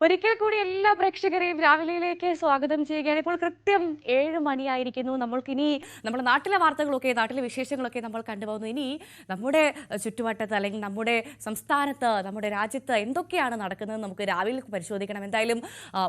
ഒരിക്കൽ കൂടി എല്ലാ പ്രേക്ഷകരെയും രാവിലെയിലേക്ക് സ്വാഗതം ചെയ്യുകയാണ്. ഇപ്പോൾ കൃത്യം 7 മണിയായിരിക്കുന്നു. നമ്മൾക്കിനി നമ്മുടെ നാട്ടിലെ വാർത്തകളൊക്കെ, നാട്ടിലെ വിശേഷങ്ങളൊക്കെ നമ്മൾ കണ്ടുപോകുന്നു. ഇനി നമ്മുടെ ചുറ്റുവട്ടത്ത് അല്ലെങ്കിൽ നമ്മുടെ സംസ്ഥാനത്ത്, നമ്മുടെ രാജ്യത്ത് എന്തൊക്കെയാണ് നടക്കുന്നത് നമുക്ക് രാവിലെ പരിശോധിക്കണം. എന്തായാലും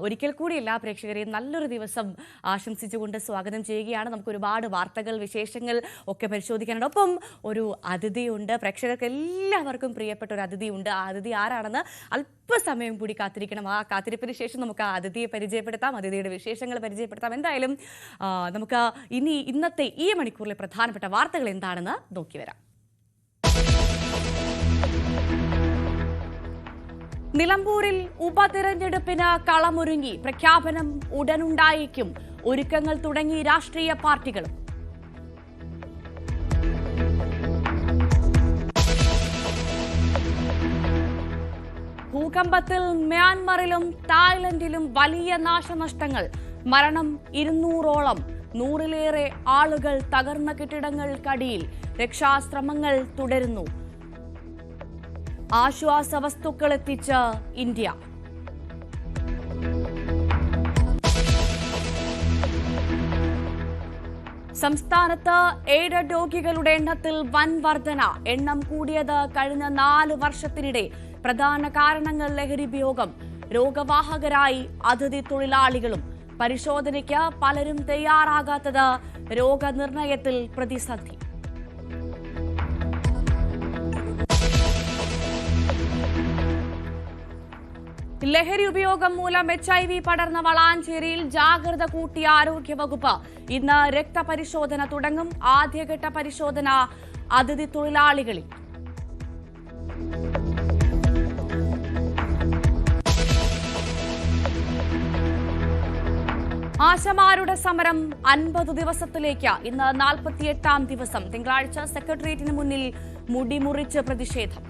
ഒരിക്കൽ കൂടി എല്ലാ പ്രേക്ഷകരെയും നല്ലൊരു ദിവസം ആശംസിച്ചുകൊണ്ട് സ്വാഗതം ചെയ്യുകയാണ്. നമുക്ക് ഒരുപാട് വാർത്തകൾ, വിശേഷങ്ങൾ ഒക്കെ പരിശോധിക്കാനുണ്ട്. ഒപ്പം ഒരു അതിഥിയുണ്ട്. പ്രേക്ഷകർക്ക് എല്ലാവർക്കും പ്രിയപ്പെട്ട ഒരു അതിഥിയുണ്ട്. ആ അതിഥി ആരാണെന്ന് അല്പസമയം കൂടി കാത്തിരിക്കണം. ആ കാത്തിരിപ്പിന് ശേഷം നമുക്ക് ആ അതിഥിയെ പരിചയപ്പെടുത്താം, അതിഥിയുടെ വിശേഷങ്ങൾ പരിചയപ്പെടുത്താം. എന്തായാലും നമുക്ക് ഇന്നത്തെ ഈ മണിക്കൂറിലെ പ്രധാനപ്പെട്ട വാർത്തകൾ എന്താണെന്ന് നോക്കി വരാം. നിലമ്പൂരിൽ ഉപതിരഞ്ഞെടുപ്പിന് കളമൊരുങ്ങി. പ്രഖ്യാപനം ഉടനുണ്ടായേക്കും. ഒരുക്കങ്ങൾ തുടങ്ങി രാഷ്ട്രീയ പാർട്ടികളും. ഭൂകമ്പത്തിൽ മ്യാൻമറിലും തായ്ലൻഡിലും വലിയ നാശനഷ്ടങ്ങൾ. മരണം 200ഓളം. 100ലേറെ ആളുകൾ തകർന്ന കെട്ടിടങ്ങൾക്കടിയിൽ. രക്ഷാശ്രമങ്ങൾ തുടരുന്നു. ആശ്വാസ വസ്തുക്കൾ എത്തിച്ച് ഇന്ത്യ. സംസ്ഥാനത്ത് എയ്ഡഡ് രോഗികളുടെ എണ്ണത്തിൽ വൻ വർധന. എണ്ണം കൂടിയത് കഴിഞ്ഞ 4 വർഷത്തിനിടെ. പ്രധാന കാരണങ്ങൾ ലഹരി ഉപയോഗം. രോഗവാഹകരായി അതിഥി തൊഴിലാളികളും. പരിശോധനയ്ക്ക് പലരും തയ്യാറാകാത്തത് രോഗനിർണയത്തിൽ പ്രതിസന്ധി. ലഹരി ഉപയോഗം മൂലം HIV പടർന്ന വളാഞ്ചേരിയിൽ ജാഗ്രത കൂട്ടിയ ആരോഗ്യവകുപ്പ്. ഇന്ന് രക്തപരിശോധന തുടങ്ങും. ആദ്യഘട്ട പരിശോധന അതിഥി തൊഴിലാളികളിൽ. ആശമാരുടെ സമരം 50 ദിവസത്തിലേക്ക്. ഇന്ന് 48ാം ദിവസം. തിങ്കളാഴ്ച സെക്രട്ടേറിയറ്റിന് മുന്നിൽ മുടിമുറിച്ച് പ്രതിഷേധം.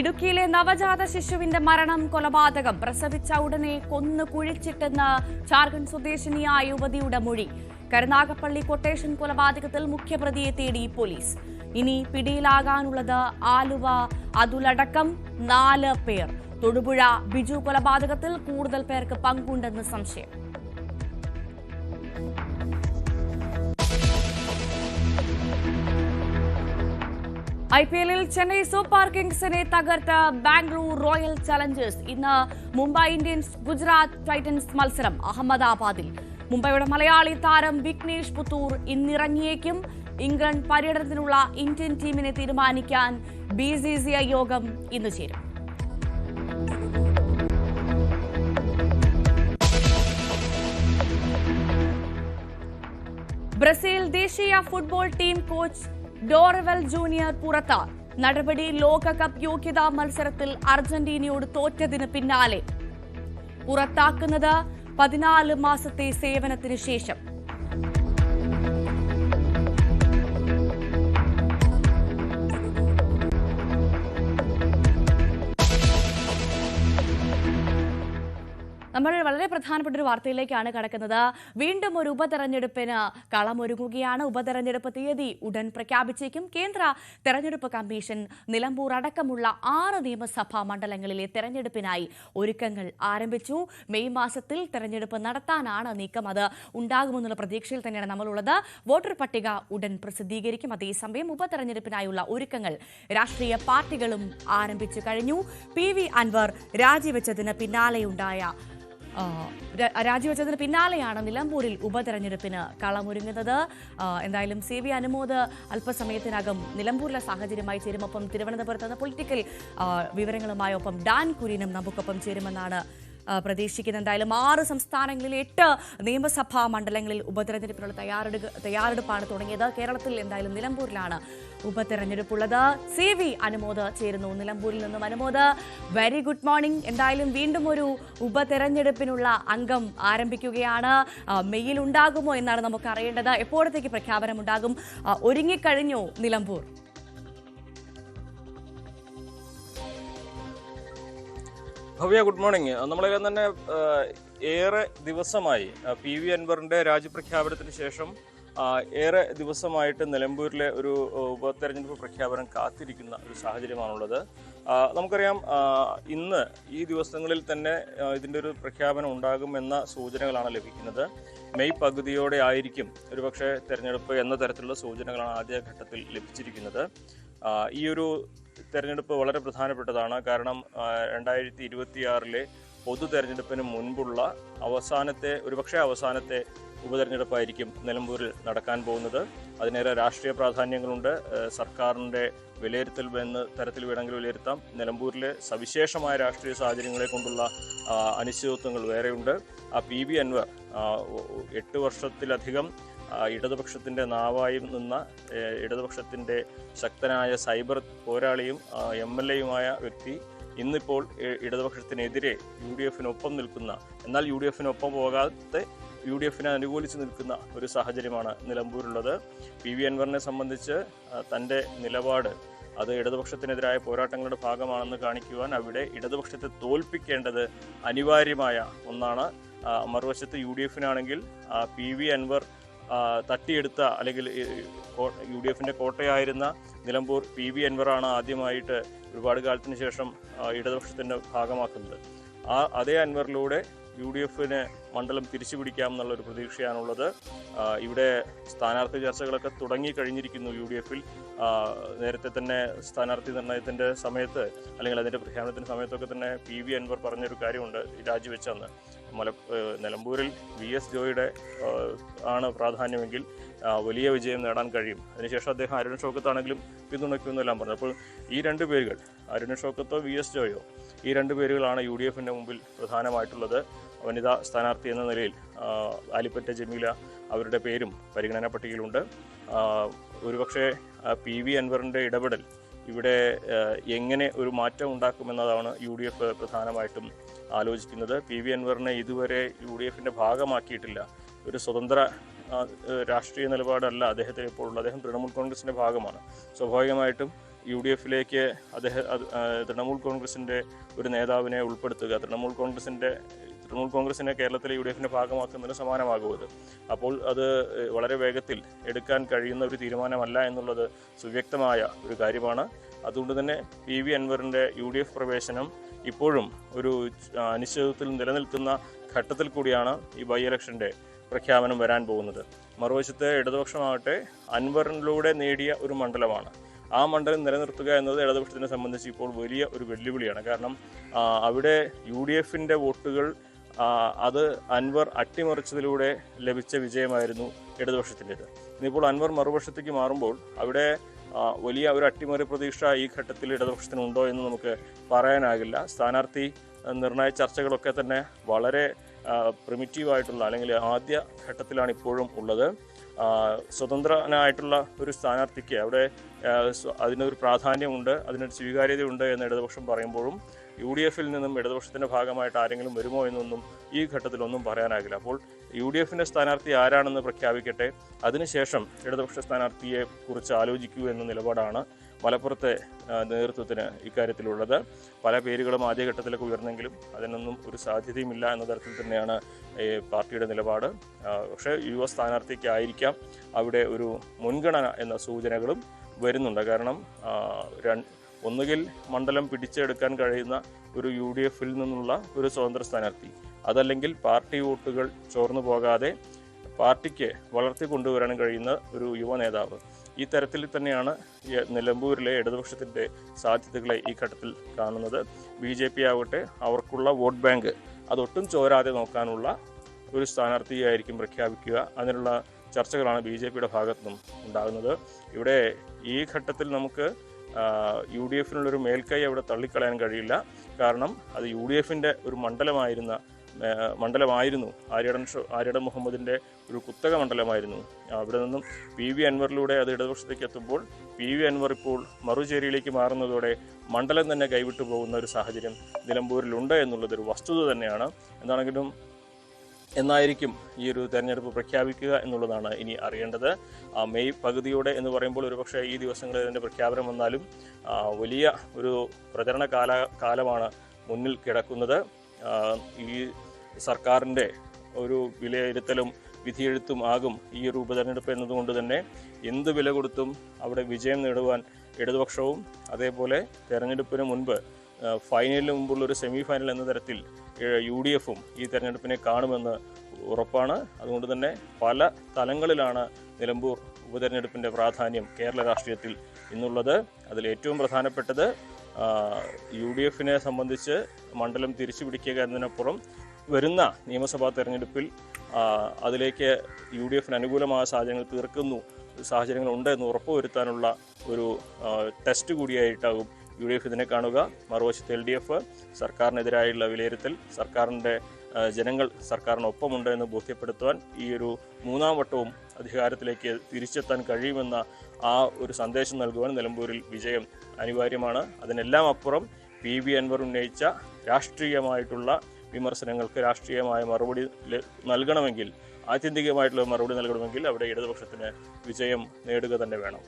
ഇടുക്കിയിലെ നവജാത ശിശുവിന്റെ മരണം കൊലപാതകം. പ്രസവിച്ച ഉടനെ കൊന്നു കുഴിച്ചിട്ടെന്ന് ജാർഖണ്ഡ് സ്വദേശിനിയായ യുവതിയുടെ മൊഴി. കരുനാഗപ്പള്ളി കൊട്ടേഷൻ കൊലപാതകത്തിൽ മുഖ്യപ്രതിയെ തേടി പോലീസ്. ഇനി പിടിയിലാകാനുള്ളത് ആലുവ അതുലടക്കം 4 പേർ. തൊടുപുഴ ബിജു കൊലപാതകത്തിൽ കൂടുതൽ പേർക്ക് പങ്കുണ്ടെന്ന് സംശയം. IPL-ൽ ചെന്നൈ സൂപ്പർ കിങ്സിനെ തകർത്ത ബാംഗ്ലൂർ റോയൽ ചലഞ്ചേഴ്സ്. ഇന്ന് മുംബൈ ഇന്ത്യൻസ് ഗുജറാത്ത് ടൈറ്റൻസ് മത്സരം അഹമ്മദാബാദിൽ. മുംബൈയുടെ മലയാളി താരം വിഘ്നേഷ് പുത്തൂർ ഇന്നിറങ്ങിയേക്കും. ഇംഗ്ലണ്ട് പര്യടനത്തിനുള്ള ഇന്ത്യൻ ടീമിനെ തീരുമാനിക്കാൻ BCCI യോഗം ഇന്ന് ചേരും. ബ്രസീൽ ദേശീയ football team coach Dorival junior പുറത്ത്. നടപടി ലോകകപ്പ് യോഗ്യതാ മത്സരത്തിൽ അർജന്റീനയോട് തോറ്റതിന് പിന്നാലെ. പുറത്താക്കുന്നത് 14 മാസത്തെ സേവനത്തിന് ശേഷം. നമ്മൾ വളരെ പ്രധാനപ്പെട്ട ഒരു വാർത്തയിലേക്കാണ് കടക്കുന്നത്. വീണ്ടും ഒരു ഉപതെരഞ്ഞെടുപ്പിന് കളമൊരുങ്ങുകയാണ്. ഉപതെരഞ്ഞെടുപ്പ് തീയതി ഉടൻ പ്രഖ്യാപിച്ചേക്കും. കേന്ദ്ര തെരഞ്ഞെടുപ്പ് കമ്മീഷൻ നിലമ്പൂർ അടക്കമുള്ള 6 നിയമസഭാ മണ്ഡലങ്ങളിലെ തെരഞ്ഞെടുപ്പിനായി ഒരുക്കങ്ങൾ ആരംഭിച്ചു. മെയ് മാസത്തിൽ തെരഞ്ഞെടുപ്പ് നടത്താനാണ് നീക്കം. അത് ഉണ്ടാകുമെന്നുള്ള പ്രതീക്ഷയിൽ തന്നെയാണ് നമ്മളുള്ളത്. വോട്ടർ പട്ടിക ഉടൻ പ്രസിദ്ധീകരിക്കും. അതേസമയം ഉപതെരഞ്ഞെടുപ്പിനായുള്ള ഒരുക്കങ്ങൾ രാഷ്ട്രീയ പാർട്ടികളും ആരംഭിച്ചു കഴിഞ്ഞു. PV അൻവർ രാജിവെച്ചതിന് പിന്നാലെയാണ് നിലമ്പൂരിൽ ഉപതെരഞ്ഞെടുപ്പിന് കളമൊരുങ്ങുന്നത്. എന്തായാലും CV അനുമോദ് അല്പസമയത്തിനകം നിലമ്പൂരിലെ സാഹചര്യമായി ചേരും. ഒപ്പം തിരുവനന്തപുരത്ത് പൊളിറ്റിക്കൽ വിവരങ്ങളുമായി ഒപ്പം ഡാൻ കുര്യനും നമുക്കൊപ്പം ചേരുമെന്നാണ് പ്രതീക്ഷിക്കുന്നത്. എന്തായാലും 6 സംസ്ഥാനങ്ങളിലെ 8 നിയമസഭാ മണ്ഡലങ്ങളിൽ ഉപതെരഞ്ഞെടുപ്പിനുള്ള തയ്യാറെടുപ്പാണ് തുടങ്ങിയത്. കേരളത്തിൽ എന്തായാലും നിലമ്പൂരിലാണ് ഉപതെരഞ്ഞെടുപ്പുള്ളത്. CV അനുമോദ് ചേരുന്നു നിലമ്പൂരിൽ നിന്നും. Anumod, very good morning. എന്തായാലും വീണ്ടും ഒരു ഉപതെരഞ്ഞെടുപ്പിനുള്ള അംഗം ആരംഭിക്കുകയാണ്. മെയ്യിൽ ഉണ്ടാകുമോ എന്നാണ് നമുക്ക് അറിയേണ്ടത്. എപ്പോഴത്തേക്ക് പ്രഖ്യാപനം ഉണ്ടാകും? ഒരുങ്ങിക്കഴിഞ്ഞു നിലമ്പൂർ? Bhavya, good morning. നമ്മളെല്ലാം തന്നെ ഏറെ ദിവസമായി PV അൻവറിന്റെ രാജ്യപ്രഖ്യാപനത്തിന് ശേഷം ഏറെ ദിവസമായിട്ട് നിലമ്പൂരിലെ ഒരു ഉപതെരഞ്ഞെടുപ്പ് പ്രഖ്യാപനം കാത്തിരിക്കുന്ന ഒരു സാഹചര്യമാണുള്ളത്. നമുക്കറിയാം, ഇന്ന് ഈ ദിവസങ്ങളിൽ തന്നെ ഇതിൻ്റെ ഒരു പ്രഖ്യാപനം ഉണ്ടാകുമെന്ന സൂചനകളാണ് ലഭിക്കുന്നത്. മെയ് പകുതിയോടെ ആയിരിക്കും ഒരുപക്ഷെ തെരഞ്ഞെടുപ്പ് എന്ന തരത്തിലുള്ള സൂചനകളാണ് ആദ്യഘട്ടത്തിൽ ലഭിച്ചിരിക്കുന്നത്. ഈ ഒരു തെരഞ്ഞെടുപ്പ് വളരെ പ്രധാനപ്പെട്ടതാണ്. കാരണം 2026 പൊതു തെരഞ്ഞെടുപ്പിന് മുൻപുള്ള ഒരുപക്ഷെ അവസാനത്തെ ഉപതെരഞ്ഞെടുപ്പായിരിക്കും നിലമ്പൂരിൽ നടക്കാൻ പോകുന്നത്. അതിനേറെ രാഷ്ട്രീയ പ്രാധാന്യങ്ങളുണ്ട്. സർക്കാരിൻ്റെ വിലയിരുത്തൽ എന്ന തരത്തിൽ വേണമെങ്കിൽ വിലയിരുത്താം. നിലമ്പൂരിലെ സവിശേഷമായ രാഷ്ട്രീയ സാഹചര്യങ്ങളെ കൊണ്ടുള്ള അനിശ്ചിതത്വങ്ങൾ വേറെയുണ്ട്. PV അൻവർ 8 വർഷത്തിലധികം ഇടതുപക്ഷത്തിൻ്റെ നാവായി നിന്ന, ഇടതുപക്ഷത്തിൻ്റെ ശക്തനായ സൈബർ പോരാളിയും MLA-യുമായ വ്യക്തി ഇന്നിപ്പോൾ ഇടതുപക്ഷത്തിനെതിരെ UDF-നൊപ്പം നിൽക്കുന്ന, എന്നാൽ UDF-നൊപ്പം പോകാതെ UDF-നെ അനുകൂലിച്ച് നിൽക്കുന്ന ഒരു സാഹചര്യമാണ് നിലമ്പൂരുള്ളത്. PV അൻവറിനെ സംബന്ധിച്ച് തൻ്റെ നിലപാട് അത് ഇടതുപക്ഷത്തിനെതിരായ പോരാട്ടങ്ങളുടെ ഭാഗമാണെന്ന് കാണിക്കുവാൻ അവിടെ ഇടതുപക്ഷത്തെ തോൽപ്പിക്കേണ്ടത് അനിവാര്യമായ ഒന്നാണ്. മറുവശത്ത് UDF-നാണെങ്കിൽ PV അൻവർ തട്ടിയെടുത്ത, അല്ലെങ്കിൽ UDF-ന്റെ കോട്ടയായിരുന്ന നിലമ്പൂർ PV അൻവറാണ് ആദ്യമായിട്ട് ഒരുപാട് കാലത്തിന് ശേഷം ഇടതുപക്ഷത്തിൻ്റെ ഭാഗമാക്കുന്നത്. അതേ അൻവറിലൂടെ UDF-ന് മണ്ഡലം തിരിച്ചു പിടിക്കാം എന്നുള്ളൊരു പ്രതീക്ഷയാണുള്ളത്. ഇവിടെ സ്ഥാനാർത്ഥി ചർച്ചകളൊക്കെ തുടങ്ങി കഴിഞ്ഞിരിക്കുന്നു. UDF-ൽ നേരത്തെ തന്നെ സ്ഥാനാർത്ഥി നിർണയത്തിൻ്റെ സമയത്ത്, അല്ലെങ്കിൽ അതിൻ്റെ പ്രഖ്യാപനത്തിൻ്റെ സമയത്തൊക്കെ തന്നെ PV അൻവർ പറഞ്ഞൊരു കാര്യമുണ്ട്, രാജിവെച്ചെന്ന്. നിലമ്പൂരിൽ VS ജോയിയുടെ ആണ് പ്രാധാന്യമെങ്കിൽ വലിയ വിജയം നേടാൻ കഴിയും. അതിനുശേഷം അദ്ദേഹം അരുൺ ഷൗക്കത്താണെങ്കിലും പിന്തുണയ്ക്കുമെന്നെല്ലാം പറഞ്ഞു. അപ്പോൾ ഈ രണ്ട് പേരുകൾ, അരുൺ ഷൗക്കത്തോ VS ജോയോ, ഈ രണ്ട് പേരുകളാണ് UDF-ന്റെ മുമ്പിൽ പ്രധാനമായിട്ടുള്ളത്. വനിതാ സ്ഥാനാർത്ഥി എന്ന നിലയിൽ ആലിപ്പറ്റ ജമീല, അവരുടെ പേരും പരിഗണനാ പട്ടികയിലുണ്ട്. ഒരുപക്ഷെ PV അൻവറിൻ്റെ ഇടപെടൽ ഇവിടെ എങ്ങനെ ഒരു മാറ്റം ഉണ്ടാക്കുമെന്നതാണ് UDF പ്രധാനമായിട്ടും ആലോചിക്കുന്നത്. PV അൻവറിനെ ഇതുവരെ UDF-ന്റെ ഭാഗമാക്കിയിട്ടില്ല. ഒരു സ്വതന്ത്ര രാഷ്ട്രീയ നിലപാടല്ല അദ്ദേഹത്തിന് ഇപ്പോൾ ഉള്ളത്. അദ്ദേഹം തൃണമൂൽ കോൺഗ്രസിൻ്റെ ഭാഗമാണ്. സ്വാഭാവികമായിട്ടും UDF-ലേക്ക് തൃണമൂൽ കോൺഗ്രസിൻ്റെ ഒരു നേതാവിനെ ഉൾപ്പെടുത്തുക, തൃണമൂൽ കോൺഗ്രസിനെ കേരളത്തിലെ UDF-ന്റെ ഭാഗമാക്കുന്നതിന് സമാനമാകുന്നത്. അപ്പോൾ അത് വളരെ വേഗത്തിൽ എടുക്കാൻ കഴിയുന്ന ഒരു തീരുമാനമല്ല എന്നുള്ളത് സുവ്യക്തമായ ഒരു കാര്യമാണ്. അതുകൊണ്ട് തന്നെ PV അൻവറിൻ്റെ UDF പ്രവേശനം ഇപ്പോഴും ഒരു അനിശ്ചിതത്വത്തിൽ നിലനിൽക്കുന്ന ഘട്ടത്തിൽ കൂടിയാണ് ഈ ബൈ ഇലക്ഷൻ്റെ പ്രഖ്യാപനം വരാൻ പോകുന്നത്. മറുവശത്ത് ഇടതുപക്ഷമാകട്ടെ അൻവറിലൂടെ നേടിയ ഒരു മണ്ഡലമാണ്. ആ മണ്ഡലം നിലനിർത്തുക എന്നത് ഇടതുപക്ഷത്തിനെ സംബന്ധിച്ച് ഇപ്പോൾ വലിയ ഒരു വെല്ലുവിളിയാണ്. കാരണം അവിടെ UDF-ന്റെ വോട്ടുകൾ അത് അൻവർ അട്ടിമറിച്ചതിലൂടെ ലഭിച്ച വിജയമായിരുന്നു ഇടതുപക്ഷത്തിൻ്റേത്. ഇന്നിപ്പോൾ അൻവർ മറുപക്ഷത്തേക്ക് മാറുമ്പോൾ അവിടെ വലിയ ഒരു അട്ടിമറി പ്രതീക്ഷ ഈ ഘട്ടത്തിൽ ഇടതുപക്ഷത്തിനുണ്ടോ എന്ന് നമുക്ക് പറയാനാകില്ല. സ്ഥാനാർത്ഥി നിർണയ ചർച്ചകളൊക്കെ തന്നെ വളരെ പ്രിമിറ്റീവായിട്ടുള്ള, അല്ലെങ്കിൽ ആദ്യ ഘട്ടത്തിലാണ് ഇപ്പോഴും ഉള്ളത്. സ്വതന്ത്രനായിട്ടുള്ള ഒരു സ്ഥാനാർത്ഥിക്ക് അവിടെ അതിനൊരു പ്രാധാന്യമുണ്ട്, അതിനൊരു സ്വീകാര്യതയുണ്ട് എന്ന് ഇടതുപക്ഷം പറയുമ്പോഴും UDF-ൽ നിന്നും ഇടതുപക്ഷത്തിൻ്റെ ഭാഗമായിട്ട് ആരെങ്കിലും വരുമോ എന്നൊന്നും ഈ ഘട്ടത്തിലൊന്നും പറയാനാകില്ല. അപ്പോൾ UDF-ന്റെ സ്ഥാനാർത്ഥി ആരാണെന്ന് പ്രഖ്യാപിക്കട്ടെ, അതിനുശേഷം ഇടതുപക്ഷ സ്ഥാനാർത്ഥിയെ കുറിച്ച് ആലോചിക്കൂ എന്ന നിലപാടാണ് മലപ്പുറത്തെ നേതൃത്വത്തിന് ഇക്കാര്യത്തിലുള്ളത്. പല പേരുകളും ആദ്യഘട്ടത്തിലൊക്കെ ഉയർന്നെങ്കിലും അതിനൊന്നും ഒരു സാധ്യതയുമില്ല എന്ന തരത്തിൽ തന്നെയാണ് പാർട്ടിയുടെ നിലപാട്. പക്ഷേ യുവ സ്ഥാനാർത്ഥിക്കായിരിക്കാം അവിടെ ഒരു മുൻഗണന എന്ന സൂചനകളും വരുന്നുണ്ട്. കാരണം ഒന്നുകിൽ മണ്ഡലം പിടിച്ചെടുക്കാൻ കഴിയുന്ന ഒരു UDF-ൽ നിന്നുള്ള ഒരു സ്വതന്ത്ര സ്ഥാനാർത്ഥി, അതല്ലെങ്കിൽ പാർട്ടി വോട്ടുകൾ ചോർന്നു പോകാതെ പാർട്ടിക്ക് വളർത്തിക്കൊണ്ടുവരാൻ കഴിയുന്ന ഒരു യുവ നേതാവ്. ഈ തരത്തിൽ തന്നെയാണ് നിലമ്പൂരിലെ ഇടതുപക്ഷത്തിൻ്റെ സാധ്യതകളെ ഈ ഘട്ടത്തിൽ കാണുന്നത്. BJP ആവട്ടെ അവർക്കുള്ള വോട്ട് ബാങ്ക് അതൊട്ടും ചോരാതെ നോക്കാനുള്ള ഒരു സ്ഥാനാർത്ഥിയായിരിക്കും പ്രഖ്യാപിക്കുക. അതിനുള്ള ചർച്ചകളാണ് BJP-യുടെ ഭാഗത്തുനിന്നും ഉണ്ടാകുന്നത്. ഇവിടെ ഈ ഘട്ടത്തിൽ നമുക്ക് UDF-നുള്ളൊരു മേൽക്കൈ അവിടെ തള്ളിക്കളയാൻ കഴിയില്ല. കാരണം അത് UDF-ന്റെ ഒരു മണ്ഡലമായിരുന്നു. ആര്യടൻ മുഹമ്മദിൻ്റെ ഒരു കുത്തക മണ്ഡലമായിരുന്നു. അവിടെ നിന്നും PV അൻവറിലൂടെ അത് ഇടതുപക്ഷത്തേക്ക് എത്തുമ്പോൾ PV അൻവർ ഇപ്പോൾ മറുചേരിയിലേക്ക് മാറുന്നതോടെ മണ്ഡലം തന്നെ കൈവിട്ടു പോകുന്ന ഒരു സാഹചര്യം നിലമ്പൂരിലുണ്ട് എന്നുള്ളതൊരു വസ്തുത തന്നെയാണ്. എന്താണെങ്കിലും എന്നായിരിക്കും ഈ ഒരു തെരഞ്ഞെടുപ്പ് പ്രഖ്യാപിക്കുക എന്നുള്ളതാണ് ഇനി അറിയേണ്ടത്. മെയ് പകുതിയോടെ എന്ന് പറയുമ്പോൾ ഒരുപക്ഷെ ഈ ദിവസങ്ങളിൽ ഇതിൻ്റെ പ്രഖ്യാപനം വന്നാലും വലിയ ഒരു പ്രചരണ കാലമാണ് മുന്നിൽ കിടക്കുന്നത്. ഈ സർക്കാരിൻ്റെ ഒരു വിലയിരുത്തലും വിധിയെഴുത്തും ആകും ഈ ഒരു ഉപതെരഞ്ഞെടുപ്പ് എന്നതുകൊണ്ട് തന്നെ എന്ത് വില കൊടുത്തും അവിടെ വിജയം നേടുവാൻ ഇടതുപക്ഷവും അതേപോലെ തെരഞ്ഞെടുപ്പിന് മുൻപ് ഫൈനലിന് മുമ്പുള്ള ഒരു സെമി ഫൈനൽ എന്ന തരത്തിൽ UDFും ഈ തെരഞ്ഞെടുപ്പിനെ കാണുമെന്ന് ഉറപ്പാണ്. അതുകൊണ്ട് തന്നെ പല തലങ്ങളിലാണ് നിലമ്പൂർ ഉപതെരഞ്ഞെടുപ്പിൻ്റെ പ്രാധാന്യം കേരള രാഷ്ട്രീയത്തിൽ ഇന്നുള്ളത്. അതിൽ ഏറ്റവും പ്രധാനപ്പെട്ടത് UDFിനെ സംബന്ധിച്ച് മണ്ഡലം തിരിച്ചു പിടിക്കുക എന്നതിനപ്പുറം വരുന്ന നിയമസഭാ തെരഞ്ഞെടുപ്പിൽ അതിലേക്ക് UDFിന് അനുകൂലമായ സാഹചര്യങ്ങളുണ്ട് എന്ന് ഉറപ്പുവരുത്താനുള്ള ഒരു ടെസ്റ്റ് കൂടിയായിട്ടാകും UDF ഇതിനെ കാണുക. മറുവശത്ത് LDF സർക്കാരിനെതിരായുള്ള വിലയിരുത്തൽ, സർക്കാരിൻ്റെ ജനങ്ങൾ സർക്കാരിനൊപ്പമുണ്ട് എന്ന് ബോധ്യപ്പെടുത്തുവാൻ ഈ ഒരു മൂന്നാം വട്ടവും അധികാരത്തിലേക്ക് തിരിച്ചെത്താൻ കഴിയുമെന്ന ആ ഒരു സന്ദേശം നൽകുവാൻ നിലമ്പൂരിൽ വിജയം അനിവാര്യമാണ്. അതിനെല്ലാം അപ്പുറം PV അൻവർ ഉന്നയിച്ച രാഷ്ട്രീയമായിട്ടുള്ള വിമർശനങ്ങൾക്ക് രാഷ്ട്രീയമായ മറുപടി നൽകണമെങ്കിൽ, ആത്യന്തികമായിട്ടുള്ള മറുപടി നൽകണമെങ്കിൽ അവിടെ ഇടതുപക്ഷത്തിന് വിജയം നേടുക തന്നെ വേണം.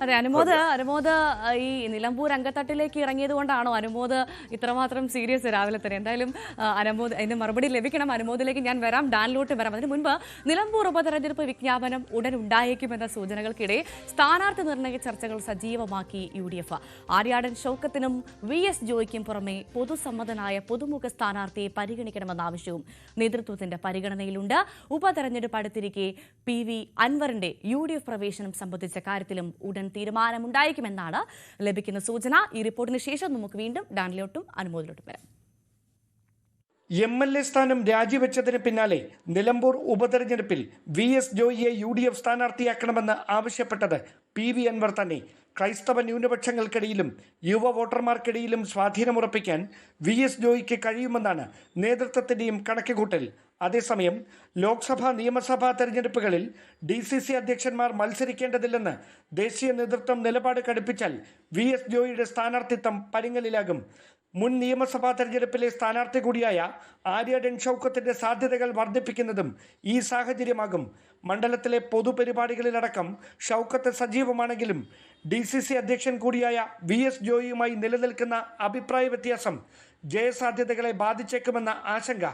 അതെ, അനുമോദ് ഈ നിലമ്പൂർ അങ്കത്തട്ടിലേക്ക് ഇറങ്ങിയത് കൊണ്ടാണോ അനുമോദ് ഇത്രമാത്രം സീരിയസ് രാവിലെ തന്നെ? എന്തായാലും അനുമോദ് അതിന് മറുപടി ലഭിക്കണം. അനുമോദിലേക്ക് ഞാൻ വരാം, ഡാനിലോട്ട് വരാം. അതിന് മുൻപ് നിലമ്പൂർ ഉപതെരഞ്ഞെടുപ്പ് വിജ്ഞാപനം ഉടൻ ഉണ്ടായേക്കുമെന്ന സൂചനകൾക്കിടെ സ്ഥാനാർത്ഥി നിർണയ ചർച്ചകൾ സജീവമാക്കി UDF. ആര്യാടൻ ഷൗക്കത്തിനും VS ജോയിക്കും പുറമെ പൊതുസമ്മതനായ പുതുമുഖ സ്ഥാനാർത്ഥിയെ പരിഗണിക്കണമെന്ന ആവശ്യവും നേതൃത്വത്തിന്റെ പരിഗണനയിലുണ്ട്. ഉപതെരഞ്ഞെടുപ്പ് അടുത്തിരിക്കെ PV അൻവറിന്റെ UDF പ്രവേശനം സംബന്ധിച്ച കാര്യത്തിലും ഉടൻ തീരുമാനമുണ്ടായിരിക്കുമെന്നാണ് ലഭിക്കുന്ന സൂചന. ഈ റിപ്പോർട്ടിന് ശേഷം നമുക്ക് വീണ്ടും ഡാനിലോട്ടും അനുമോദിലോട്ടും വരാം. MLA സ്ഥാനം രാജിവെച്ചതിന് പിന്നാലെ നിലമ്പൂർ ഉപതെരഞ്ഞെടുപ്പിൽ VS ജോയിയെ UDF സ്ഥാനാർത്ഥിയാക്കണമെന്ന് ആവശ്യപ്പെട്ടത് PV അൻവർ തന്നെ. ക്രൈസ്തവ ന്യൂനപക്ഷങ്ങൾക്കിടയിലും യുവ വോട്ടർമാർക്കിടയിലും സ്വാധീനമുറപ്പിക്കാൻ VS ജോയിക്ക് കഴിയുമെന്നാണ് നേതൃത്വത്തിന്റെയും കണക്കുകൂട്ടൽ. അതേസമയം ലോക്സഭാ നിയമസഭാ തെരഞ്ഞെടുപ്പുകളിൽ DCC അധ്യക്ഷന്മാർ മത്സരിക്കേണ്ടതില്ലെന്ന് ദേശീയ നേതൃത്വം നിലപാട് കടുപ്പിച്ചാൽ VS ജോയിയുടെ സ്ഥാനാർത്ഥിത്വം പരുങ്ങലിലാകും. മുൻ നിയമസഭാ തെരഞ്ഞെടുപ്പിലെ സ്ഥാനാർത്ഥി കൂടിയായ ആര്യാടൻ ഷൗക്കത്തിന്റെ സാധ്യതകൾ വർദ്ധിപ്പിക്കുന്നതും ഈ സാഹചര്യമാകും. മണ്ഡലത്തിലെ പൊതുപരിപാടികളിലടക്കം ഷൗക്കത്ത് സജീവമാണെങ്കിലും DCC അധ്യക്ഷൻ കൂടിയായ VS ജോയിയുമായി നിലനിൽക്കുന്ന അഭിപ്രായ വ്യത്യാസം ജയസാധ്യതകളെ ബാധിച്ചേക്കുമെന്ന ആശങ്ക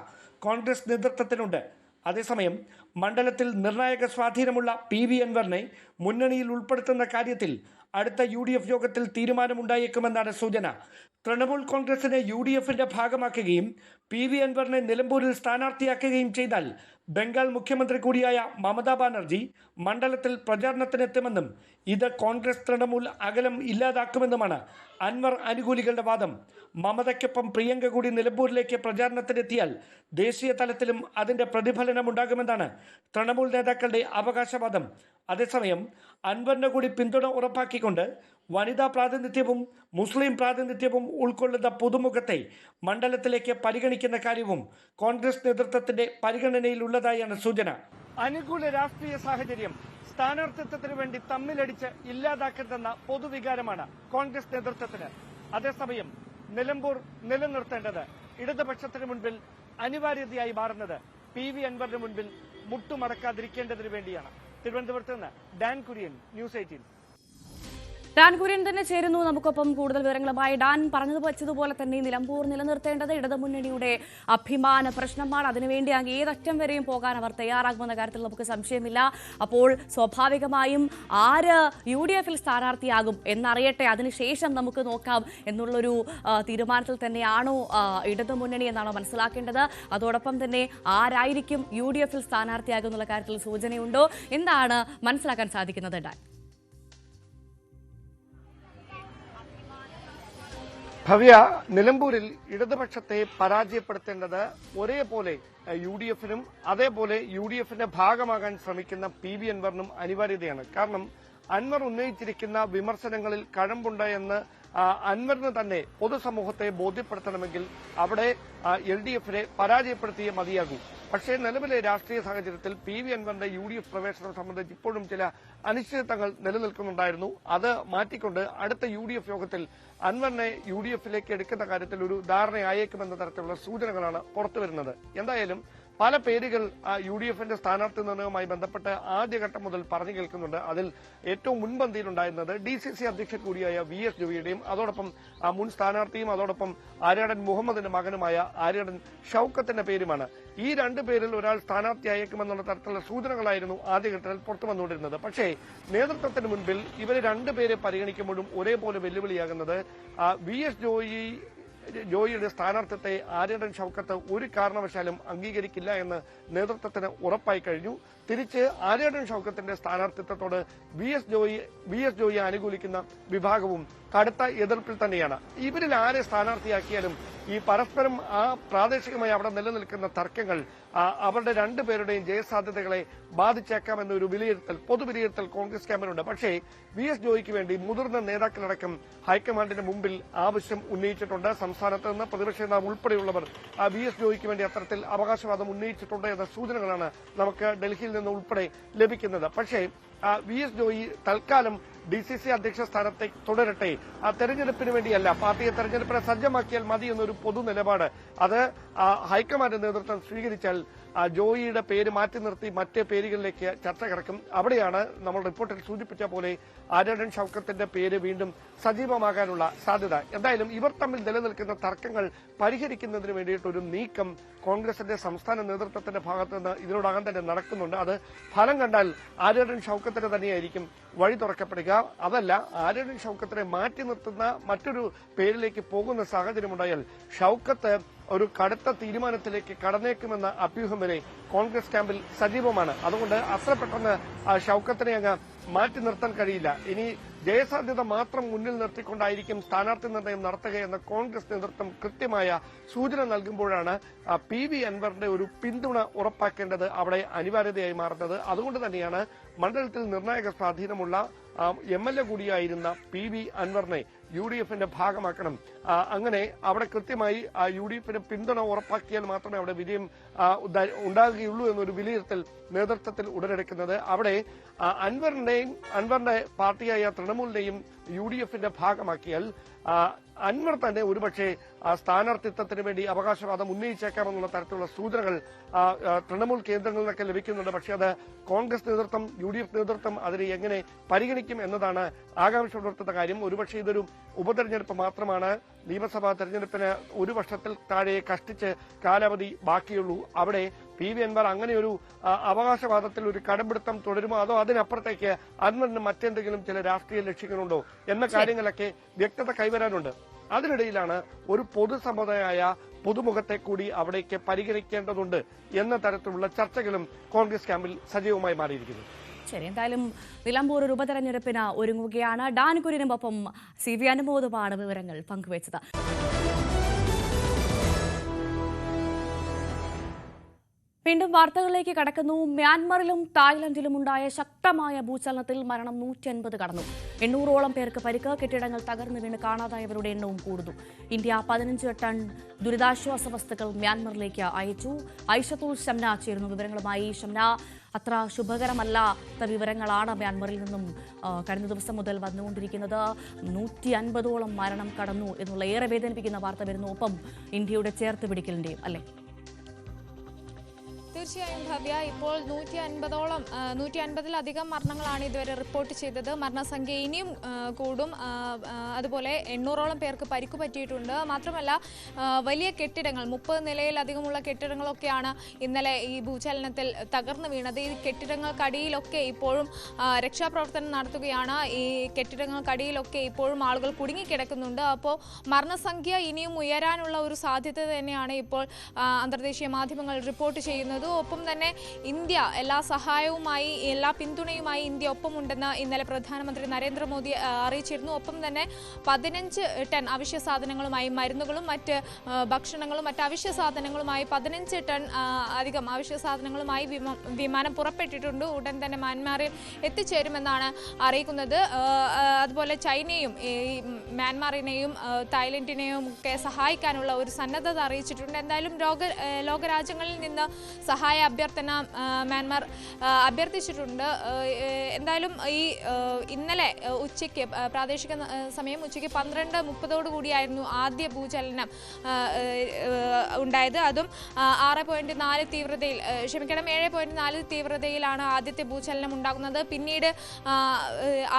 കോൺഗ്രസ് നേതൃത്വത്തിനുണ്ട്. അതേസമയം മണ്ഡലത്തിൽ നിർണായക സ്വാധീനമുള്ള PV അൻവറിനെ മുന്നണിയിൽ ഉൾപ്പെടുത്തുന്ന കാര്യത്തിൽ അടുത്ത UDF യോഗത്തിൽ തീരുമാനമുണ്ടായേക്കുമെന്നാണ് സൂചന. തൃണമൂൽ കോൺഗ്രസിനെ UDFിന്റെ ഭാഗമാക്കുകയും PV അൻവറിനെ നിലമ്പൂരിൽ സ്ഥാനാർത്ഥിയാക്കുകയും ചെയ്താൽ ബംഗാൾ മുഖ്യമന്ത്രി കൂടിയായ മമതാ ബാനർജി മണ്ഡലത്തിൽ പ്രചാരണത്തിനെത്തുമെന്നും ഇത് കോൺഗ്രസ് തൃണമൂൽ അകലം ഇല്ലാതാക്കുമെന്നുമാണ് അൻവർ അനുകൂലികളുടെ വാദം. മമതയ്ക്കൊപ്പം പ്രിയങ്ക കൂടി നിലമ്പൂരിലേക്ക് പ്രചാരണത്തിനെത്തിയാൽ ദേശീയ തലത്തിലും അതിന്റെ പ്രതിഫലനമുണ്ടാകുമെന്നാണ് തൃണമൂൽ നേതാക്കളുടെ അവകാശവാദം. അതേസമയം അൻവറിന്റെ കൂടി പിന്തുണ ഉറപ്പാക്കിക്കൊണ്ട് വനിതാ പ്രാതിനിധ്യവും മുസ്ലിം പ്രാതിനിധ്യവും ഉൾക്കൊള്ളുന്ന പുതുമുഖത്തെ മണ്ഡലത്തിലേക്ക് പരിഗണിക്കുന്ന കാര്യവും കോൺഗ്രസ് നേതൃത്വത്തിന്റെ പരിഗണനയിലുള്ളതായാണ് സൂചന. അനുകൂല രാഷ്ട്രീയ സാഹചര്യം സ്ഥാനാർത്ഥിത്വത്തിന് വേണ്ടി തമ്മിലടിച്ച് ഇല്ലാതാക്കരുതെന്ന പൊതുവികാരമാണ് കോൺഗ്രസ് നേതൃത്വത്തിന്. അതേസമയം നിലമ്പൂർ നിലനിർത്തേണ്ടത് ഇടതുപക്ഷത്തിന് മുൻപിൽ അനിവാര്യതയായി മാറുന്നത് PV അൻവറിന് മുൻപിൽ മുട്ടുമടക്കാതിരിക്കേണ്ടതിനു വേണ്ടിയാണ്. തിരുവനന്തപുരത്ത് നിന്ന് Dan Kurian, news 18. Dan Kurian തന്നെ ചേരുന്നു നമുക്കൊപ്പം കൂടുതൽ വിവരങ്ങളുമായി. ഡാൻ പറഞ്ഞത് വെച്ചതുപോലെ തന്നെ നിലമ്പൂർ നിലനിർത്തേണ്ടത് ഇടതുമുന്നണിയുടെ അഭിമാന പ്രശ്നമാണ്. അതിനുവേണ്ടി അങ്ങ് ഏതറ്റം വരെയും പോകാൻ അവർ തയ്യാറാകുമെന്ന കാര്യത്തിൽ നമുക്ക് സംശയമില്ല. അപ്പോൾ സ്വാഭാവികമായും ആര് UDFിൽ സ്ഥാനാർത്ഥിയാകും എന്നറിയട്ടെ, അതിനുശേഷം നമുക്ക് നോക്കാം എന്നുള്ളൊരു തീരുമാനത്തിൽ തന്നെയാണോ ഇടതുമുന്നണി എന്നാണോ മനസ്സിലാക്കേണ്ടത്? അതോടൊപ്പം തന്നെ ആരായിരിക്കും UDFിൽ സ്ഥാനാർത്ഥിയാകും എന്നുള്ള കാര്യത്തിൽ സൂചനയുണ്ടോ? എന്താണ് മനസ്സിലാക്കാൻ സാധിക്കുന്നത് ഡാൻ? ഭവ്യ, നിലമ്പൂരിൽ ഇടതുപക്ഷത്തെ പരാജയപ്പെടുത്തേണ്ടത് ഒരേപോലെ UDFിനും അതേപോലെ UDFിന്റെ ഭാഗമാകാൻ ശ്രമിക്കുന്ന PV അൻവറിനും അനിവാര്യതയാണ്. കാരണം അൻവർ ഉന്നയിച്ചിരിക്കുന്ന വിമർശനങ്ങളിൽ കഴമ്പുണ്ട് എന്ന് അൻവറിന് തന്നെ പൊതുസമൂഹത്തെ ബോധ്യപ്പെടുത്തണമെങ്കിൽ അവിടെ LDFിനെ പരാജയപ്പെടുത്തിയേ മതിയാകൂ. പക്ഷേ നിലവിലെ രാഷ്ട്രീയ സാഹചര്യത്തിൽ PV അൻവറിന്റെ UDF പ്രവേശനം സംബന്ധിച്ച് ഇപ്പോഴും ചില അനിശ്ചിതത്വങ്ങൾ നിലനിൽക്കുന്നുണ്ടായിരുന്നു. അത് മാറ്റിക്കൊണ്ട് അടുത്ത UDF യോഗത്തിൽ അൻവറിനെ UDFിലേക്ക് എടുക്കുന്ന കാര്യത്തിൽ ഒരു ധാരണയായേക്കുമെന്ന തരത്തിലുള്ള സൂചനകളാണ് പുറത്തുവരുന്നത്. എന്തായാലും പല പേരുകൾ UDF-ന്റെ സ്ഥാനാർത്ഥി നിർണയവുമായി ബന്ധപ്പെട്ട് ആദ്യഘട്ടം മുതൽ പറഞ്ഞു കേൾക്കുന്നുണ്ട്. അതിൽ ഏറ്റവും മുൻപന്തിയിലുണ്ടായിരുന്നത് DCC അധ്യക്ഷൻ കൂടിയായ VS ജോയിയുടെയും അതോടൊപ്പം മുൻ സ്ഥാനാർത്ഥിയും അതോടൊപ്പം ആര്യാടൻ മുഹമ്മദിന്റെ മകനുമായ ആര്യാടൻ ഷൌക്കത്തിന്റെ പേരുമാണ്. ഈ രണ്ടു പേരിൽ ഒരാൾ സ്ഥാനാർത്ഥിയായേക്കുമെന്നുള്ള തരത്തിലുള്ള സൂചനകളായിരുന്നു ആദ്യഘട്ടത്തിൽ പുറത്തു വന്നുകൊണ്ടിരുന്നത്. പക്ഷേ നേതൃത്വത്തിന് മുൻപിൽ ഇവരെ രണ്ടുപേരെ പരിഗണിക്കുമ്പോഴും ഒരേപോലെ വെല്ലുവിളിയാകുന്നത് VS ജോയിയുടെ സ്ഥാനാർത്ഥിത്വത്തെ ആര്യാടൻ ഷൌക്കത്ത് ഒരു കാരണവശാലും അംഗീകരിക്കില്ല എന്ന് നേതൃത്വത്തിന് ഉറപ്പായി കഴിഞ്ഞു. തിരിച്ച് ആര്യാടൻ ഷൌക്കത്തിന്റെ സ്ഥാനാർത്ഥിത്വത്തോട് VS ജോയിയെ അനുകൂലിക്കുന്ന വിഭാഗവും കടുത്ത എതിർപ്പിൽ തന്നെയാണ്. ഇവരിൽ ആരെ സ്ഥാനാർത്ഥിയാക്കിയാലും ഈ പരസ്പരം പ്രാദേശികമായി അവിടെ നിലനിൽക്കുന്ന തർക്കങ്ങൾ അവരുടെ രണ്ടുപേരുടെയും ജയസാധ്യതകളെ ബാധിച്ചേക്കാമെന്നൊരു പൊതുവിലയിരുത്തൽ കോൺഗ്രസ് ക്യാമ്പിനുണ്ട്. പക്ഷേ VS ജോയിക്ക് വേണ്ടി മുതിർന്ന നേതാക്കളടക്കം ഹൈക്കമാൻഡിന് മുമ്പിൽ ആവശ്യം ഉന്നയിച്ചിട്ടുണ്ട്. സംസ്ഥാനത്ത് നിന്ന് പ്രതിപക്ഷ നേതാവ് ഉൾപ്പെടെയുള്ളവർ VS ജോയിക്ക് വേണ്ടി അത്തരത്തിൽ അവകാശവാദം ഉന്നയിച്ചിട്ടുണ്ട് എന്ന സൂചനകളാണ് നമുക്ക് ഡൽഹിയിൽ നിന്ന് ഉൾപ്പെടെ ലഭിക്കുന്നത്. പക്ഷേ VS ജോയി തൽക്കാലം DCC അധ്യക്ഷ സ്ഥാനത്തേക്ക് തുടരട്ടെ, തെരഞ്ഞെടുപ്പിന് വേണ്ടിയല്ല, പാർട്ടിയെ തെരഞ്ഞെടുപ്പിനെ സജ്ജമാക്കിയാൽ മതി എന്നൊരു പൊതു നിലപാട് അത് ഹൈക്കമാൻഡ് നേതൃത്വം സ്വീകരിച്ചാൽ ജോയിയുടെ പേര് മാറ്റി നിർത്തി മറ്റേ പേരുകളിലേക്ക് ചർച്ച കിടക്കും. അവിടെയാണ് നമ്മൾ റിപ്പോർട്ടിൽ സൂചിപ്പിച്ച പോലെ ആര്യാടൻ ഷൌക്കത്തിന്റെ പേര് വീണ്ടും സജീവമാകാനുള്ള സാധ്യത. എന്തായാലും ഇവർ തമ്മിൽ നിലനിൽക്കുന്ന തർക്കങ്ങൾ പരിഹരിക്കുന്നതിന് വേണ്ടിയിട്ടൊരു നീക്കം കോൺഗ്രസിന്റെ സംസ്ഥാന നേതൃത്വത്തിന്റെ ഭാഗത്ത് നിന്ന് ഇതിനോടകം തന്നെ നടക്കുന്നുണ്ട്. അത് ഫലം കണ്ടാൽ ആര്യാടൻ ഷൌക്കത്തിന് തന്നെയായിരിക്കും വഴി തുറക്കപ്പെടുക. അതല്ല, ആര്യാടൻ ഷൌക്കത്തിനെ മാറ്റി നിർത്തുന്ന മറ്റൊരു പേരിലേക്ക് പോകുന്ന സാഹചര്യമുണ്ടായാൽ ഷൌക്കത്ത് ഒരു കടുത്ത തീരുമാനത്തിലേക്ക് കടന്നേക്കുമെന്ന അഭ്യൂഹം വരെ കോൺഗ്രസ് ക്യാമ്പിൽ സജീവമാണ്. അതുകൊണ്ട് അത്ര പെട്ടെന്ന് ഷൌക്കത്തിനെ അങ്ങ് മാറ്റി നിർത്താൻ കഴിയില്ല. ഇനി ജയസാധ്യത മാത്രം മുന്നിൽ നിർത്തിക്കൊണ്ടായിരിക്കും സ്ഥാനാർത്ഥി നിർണയം നടത്തുകയെന്ന് കോൺഗ്രസ് നേതൃത്വം കൃത്യമായ സൂചന നൽകുമ്പോഴാണ് PV അൻവറിന്റെ ഒരു പിന്തുണ ഉറപ്പാക്കേണ്ടത് അവിടെ അനിവാര്യതയായി മാറുന്നത്. അതുകൊണ്ട് തന്നെയാണ് മണ്ഡലത്തിൽ നിർണായക സ്വാധീനമുള്ള MLA കൂടിയായിരുന്ന PV അൻവറിനെ UDF-ന്റെ ഭാഗമാക്കണം. അങ്ങനെ അവിടെ കൃത്യമായി UDF-ന് പിന്തുണ ഉറപ്പാക്കിയാൽ മാത്രമേ അവിടെ വിജയം ഉണ്ടാകുകയുള്ളൂ എന്നൊരു വിലയിരുത്തൽ നേതൃത്വത്തിൽ ഉടലെടുക്കുന്നത്. അവിടെ അൻവറിന്റെ പാർട്ടിയായ തൃണമൂലിനെയും UDF-ന്റെ ഭാഗമാക്കിയാൽ അൻവർ തന്നെ ഒരുപക്ഷെ സ്ഥാനാർത്ഥിത്വത്തിന് വേണ്ടി അവകാശവാദം ഉന്നയിച്ചേക്കാമെന്നുള്ള തരത്തിലുള്ള സൂചനകൾ തൃണമൂൽ കേന്ദ്രങ്ങളിൽ നിന്നൊക്കെ ലഭിക്കുന്നുണ്ട്. പക്ഷേ അത് കോൺഗ്രസ് നേതൃത്വം UDF നേതൃത്വം അതിനെ എങ്ങനെ പരിഗണിക്കും എന്നതാണ് ആകാംക്ഷ ഉണർത്തുന്ന കാര്യം. ഒരുപക്ഷെ ഇതൊരു ഉപതെരഞ്ഞെടുപ്പ് മാത്രമാണ്. നിയമസഭാ തെരഞ്ഞെടുപ്പിന് ഒരു വർഷത്തിൽ താഴെ കഷ്ടിച്ച് കാലാവധി ബാക്കിയുള്ളൂ. അവിടെ PV അൻവർ അങ്ങനെയൊരു അവകാശവാദത്തിൽ ഒരു കടമ്പിടുത്തം തുടരുമോ അതോ അതിനപ്പുറത്തേക്ക് അൻവറിന് മറ്റെന്തെങ്കിലും ചില രാഷ്ട്രീയ ലക്ഷ്യങ്ങളുണ്ടോ എന്ന കാര്യങ്ങളൊക്കെ വ്യക്തത കൈവരാനുണ്ട്. അതിനിടയിലാണ് ഒരു പൊതുസമ്മതയായ പുതുമുഖത്തെ കൂടി അവിടേക്ക് പരിഗണിക്കേണ്ടതുണ്ട് എന്ന തരത്തിലുള്ള ചർച്ചകളും കോൺഗ്രസ് ക്യാമ്പിൽ സജീവമായി മാറിയിരിക്കുന്നത്. ശരി, എന്തായാലും നിലമ്പൂർ ഒരു ഉപതെരഞ്ഞെടുപ്പിന് ഒരുങ്ങുകയാണ്. ഡാൻ കുര്യനുമൊപ്പം CV അനുമോദുമാണ് വിവരങ്ങൾ പങ്കുവച്ചത്. വീണ്ടും വാർത്തകളിലേക്ക് കടക്കുന്നു. മ്യാൻമറിലും തായ്ലൻഡിലും ഉണ്ടായ ശക്തമായ ഭൂചലനത്തിൽ മരണം 150 കടന്നു. 800ഓളം പേർക്ക് പരിക്ക്. കെട്ടിടങ്ങൾ തകർന്നു വീണ് കാണാതായവരുടെ എണ്ണവും കൂടുന്നു. ഇന്ത്യ 15 ടൺ ദുരിതാശ്വാസ വസ്തുക്കൾ മ്യാൻമറിലേക്ക് അയച്ചു. ഐഷത്തുൽ ഷംന ചേരുന്നു വിവരങ്ങളുമായി. ഷംന, അത്ര ശുഭകരമല്ലാത്ത വിവരങ്ങളാണ് മ്യാൻമറിൽ നിന്നും കഴിഞ്ഞ ദിവസം മുതൽ വന്നുകൊണ്ടിരിക്കുന്നത്. 150ഓളം മരണം കടന്നു എന്നുള്ള ഏറെ വേദനിപ്പിക്കുന്ന വാർത്ത വരുന്നു. ഒപ്പം ഇന്ത്യയുടെ ചേർത്ത് പിടിക്കലിന്റെയും അല്ലേ? തീർച്ചയായും ഭവ്യ, ഇപ്പോൾ 150-ലധികം മരണങ്ങളാണ് ഇതുവരെ റിപ്പോർട്ട് ചെയ്തത്. മരണസംഖ്യ ഇനിയും കൂടും. അതുപോലെ 800ഓളം പേർക്ക് പരിക്കു പറ്റിയിട്ടുണ്ട്. മാത്രമല്ല വലിയ കെട്ടിടങ്ങൾ 30 നിലയിലധികമുള്ള കെട്ടിടങ്ങളൊക്കെയാണ് ഇന്നലെ ഈ ഭൂചലനത്തിൽ തകർന്നു വീണത്. ഈ കെട്ടിടങ്ങൾക്കടിയിലൊക്കെ ഇപ്പോഴും രക്ഷാപ്രവർത്തനം നടത്തുകയാണ്. ഈ കെട്ടിടങ്ങൾക്കടിയിലൊക്കെ ഇപ്പോഴും ആളുകൾ കുടുങ്ങിക്കിടക്കുന്നുണ്ട്. അപ്പോൾ മരണസംഖ്യ ഇനിയും ഉയരാനുള്ള ഒരു സാധ്യത തന്നെയാണ് ഇപ്പോൾ അന്തർദേശീയ മാധ്യമങ്ങൾ റിപ്പോർട്ട് ചെയ്യുന്നത്. ഒപ്പം തന്നെ ഇന്ത്യ എല്ലാ സഹായവുമായി എല്ലാ പിന്തുണയുമായി ഇന്ത്യ ഒപ്പമുണ്ടെന്ന് ഇന്നലെ പ്രധാനമന്ത്രി നരേന്ദ്രമോദി അറിയിച്ചിരുന്നു. ഒപ്പം തന്നെ 15 ടൺ അവശ്യ സാധനങ്ങളുമായി മരുന്നുകളും മറ്റ് ഭക്ഷണങ്ങളും മറ്റ് അവശ്യ സാധനങ്ങളുമായി 15 ടൺ അധികം അവശ്യ സാധനങ്ങളുമായി വിമാനം പുറപ്പെട്ടിട്ടുണ്ട്. ഉടൻ തന്നെ മ്യാൻമാറിൽ എത്തിച്ചേരുമെന്നാണ് അറിയിക്കുന്നത്. അതുപോലെ ചൈനയും മ്യാൻമാറിനെയും തായ്ലൻഡിനെയും ഒക്കെ സഹായിക്കാനുള്ള ഒരു സന്നദ്ധത അറിയിച്ചിട്ടുണ്ട്. എന്തായാലും ലോകരാജ്യങ്ങളിൽ നിന്ന് സഹായം സഹായ അഭ്യർത്ഥന മ്യാൻമാർ അഭ്യർത്ഥിച്ചിട്ടുണ്ട്. എന്തായാലും ഈ ഇന്നലെ ഉച്ചയ്ക്ക് പ്രാദേശിക സമയം ഉച്ചയ്ക്ക് 12:30 കൂടിയായിരുന്നു ആദ്യ ഭൂചലനം ഉണ്ടായത്. അതും 6.4 തീവ്രതയിൽ 7.4 തീവ്രതയിലാണ് ആദ്യത്തെ ഭൂചലനം ഉണ്ടാകുന്നത്. പിന്നീട്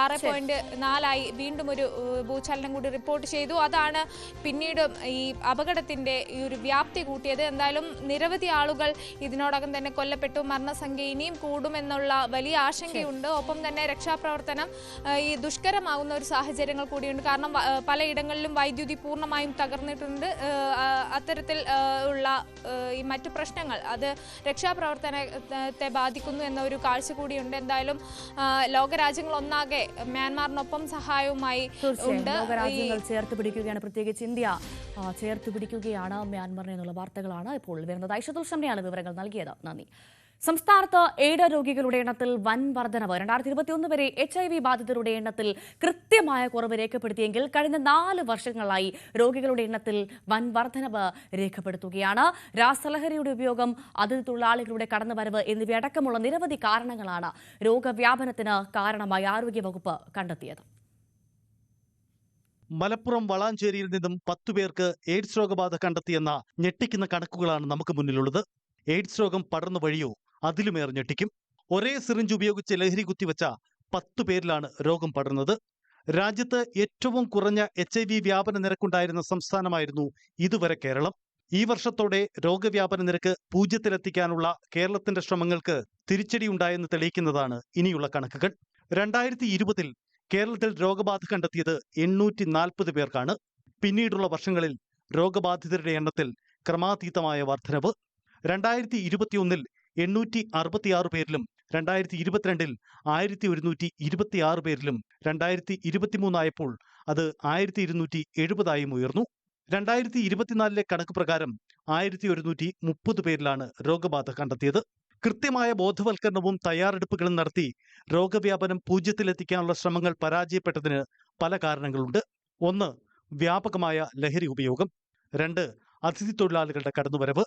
6.4 വീണ്ടും ഒരു ഭൂചലനം കൂടി റിപ്പോർട്ട് ചെയ്തു. അതാണ് പിന്നീട് ഈ അപകടത്തിന്റെ ഈ ഒരു വ്യാപ്തി കൂട്ടിയത്. എന്തായാലും നിരവധി ആളുകൾ ഇതിനോടകം തന്നെ കൊല്ലപ്പെട്ടു. മരണസംഖ്യ ഇനിയും കൂടുമെന്നുള്ള വലിയ ആശങ്കയുണ്ട്. ഒപ്പം തന്നെ രക്ഷാപ്രവർത്തനം ഈ ദുഷ്കരമാകുന്ന ഒരു സാഹചര്യങ്ങൾ കൂടിയുണ്ട്. കാരണം പലയിടങ്ങളിലും വൈദ്യുതി പൂർണ്ണമായും തകർന്നിട്ടുണ്ട്. അത്തരത്തിൽ ഉള്ള ഈ മറ്റു പ്രശ്നങ്ങൾ അത് രക്ഷാപ്രവർത്തനത്തെ ബാധിക്കുന്നു എന്ന ഒരു കാഴ്ച കൂടിയുണ്ട്. എന്തായാലും ലോകരാജ്യങ്ങൾ ഒന്നാകെ മ്യാൻമാറിനൊപ്പം സഹായവുമായി ഉണ്ട്. ലോകരാജ്യങ്ങൾ ചേർത്ത് പിടിക്കുകയാണ്, പ്രത്യേകിച്ച് ഇന്ത്യ ചേർത്ത് പിടിക്കുകയാണ് മ്യാൻമറിനെ എന്നുള്ള വാർത്തകളാണ് ഇപ്പോൾ വരുന്നത്. ഐഷത്തുൽ ഷംനയാണ് വിവരങ്ങൾ നൽകിയത്. നന്ദി. സംസ്ഥാനത്ത് എയ്ഡസ് രോഗികളുടെ എണ്ണത്തിൽ വൻ വർധനവ്. 2021 വരെ HIV ബാധിതരുടെ എണ്ണത്തിൽ കൃത്യമായ കുറവ് രേഖപ്പെടുത്തിയെങ്കിൽ കഴിഞ്ഞ 4 വർഷങ്ങളായി രോഗികളുടെ എണ്ണത്തിൽ വൻ വർധനവ് രേഖപ്പെടുത്തുകയാണ്. രാസലഹരിയുടെ ഉപയോഗം, അതിഥി തൊഴിലാളികളുടെ കടന്നുവരവ് എന്നിവയടക്കമുള്ള നിരവധി കാരണങ്ങളാണ് രോഗവ്യാപനത്തിന് കാരണമായി ആരോഗ്യവകുപ്പ് കണ്ടെത്തിയത്. മലപ്പുറം വളാഞ്ചേരിയിൽ നിന്നും 10 പേർക്ക് എയ്ഡ്സ് രോഗബാധ കണ്ടെത്തിയെന്ന ഞെട്ടിക്കുന്ന കണക്കുകളാണ് നമുക്ക് മുന്നിലുള്ളത്. എയ്ഡ്സ് രോഗം പടർന്ന വഴിയോ അതിലുമേറെ ഞെട്ടിക്കും. ഒരേ സിറിഞ്ച് ഉപയോഗിച്ച് ലഹരി കുത്തിവെച്ച 10 പേരിലാണ് രോഗം പടർന്നത്. രാജ്യത്ത് ഏറ്റവും കുറഞ്ഞ HIV വ്യാപന നിരക്കുണ്ടായിരുന്ന സംസ്ഥാനമായിരുന്നു ഇതുവരെ കേരളം. ഈ വർഷത്തോടെ രോഗവ്യാപന നിരക്ക് 0-ലെത്തിക്കാനുള്ള കേരളത്തിന്റെ ശ്രമങ്ങൾക്ക് തിരിച്ചടിയുണ്ടായെന്ന് തെളിയിക്കുന്നതാണ് ഇനിയുള്ള കണക്കുകൾ. 2020 കേരളത്തിൽ രോഗബാധ കണ്ടെത്തിയത് 840 പേർക്കാണ്. പിന്നീടുള്ള വർഷങ്ങളിൽ രോഗബാധിതരുടെ എണ്ണത്തിൽ ക്രമാതീതമായ വർധനവ്. 2021 866 പേരിലും 2022 1126 പേരിലും 2023 ആയപ്പോൾ അത് 1270 ഉയർന്നു. 2024 കണക്ക് പ്രകാരം 1130 പേരിലാണ് രോഗബാധ കണ്ടെത്തിയത്. കൃത്യമായ ബോധവൽക്കരണവും തയ്യാറെടുപ്പുകളും നടത്തി രോഗവ്യാപനം 0-ലെത്തിക്കാനുള്ള ശ്രമങ്ങൾ പരാജയപ്പെട്ടതിന് പല കാരണങ്ങളുണ്ട്. 1. വ്യാപകമായ ലഹരി ഉപയോഗം. 2. അതിഥി തൊഴിലാളികളുടെ കടന്നുവരവ്.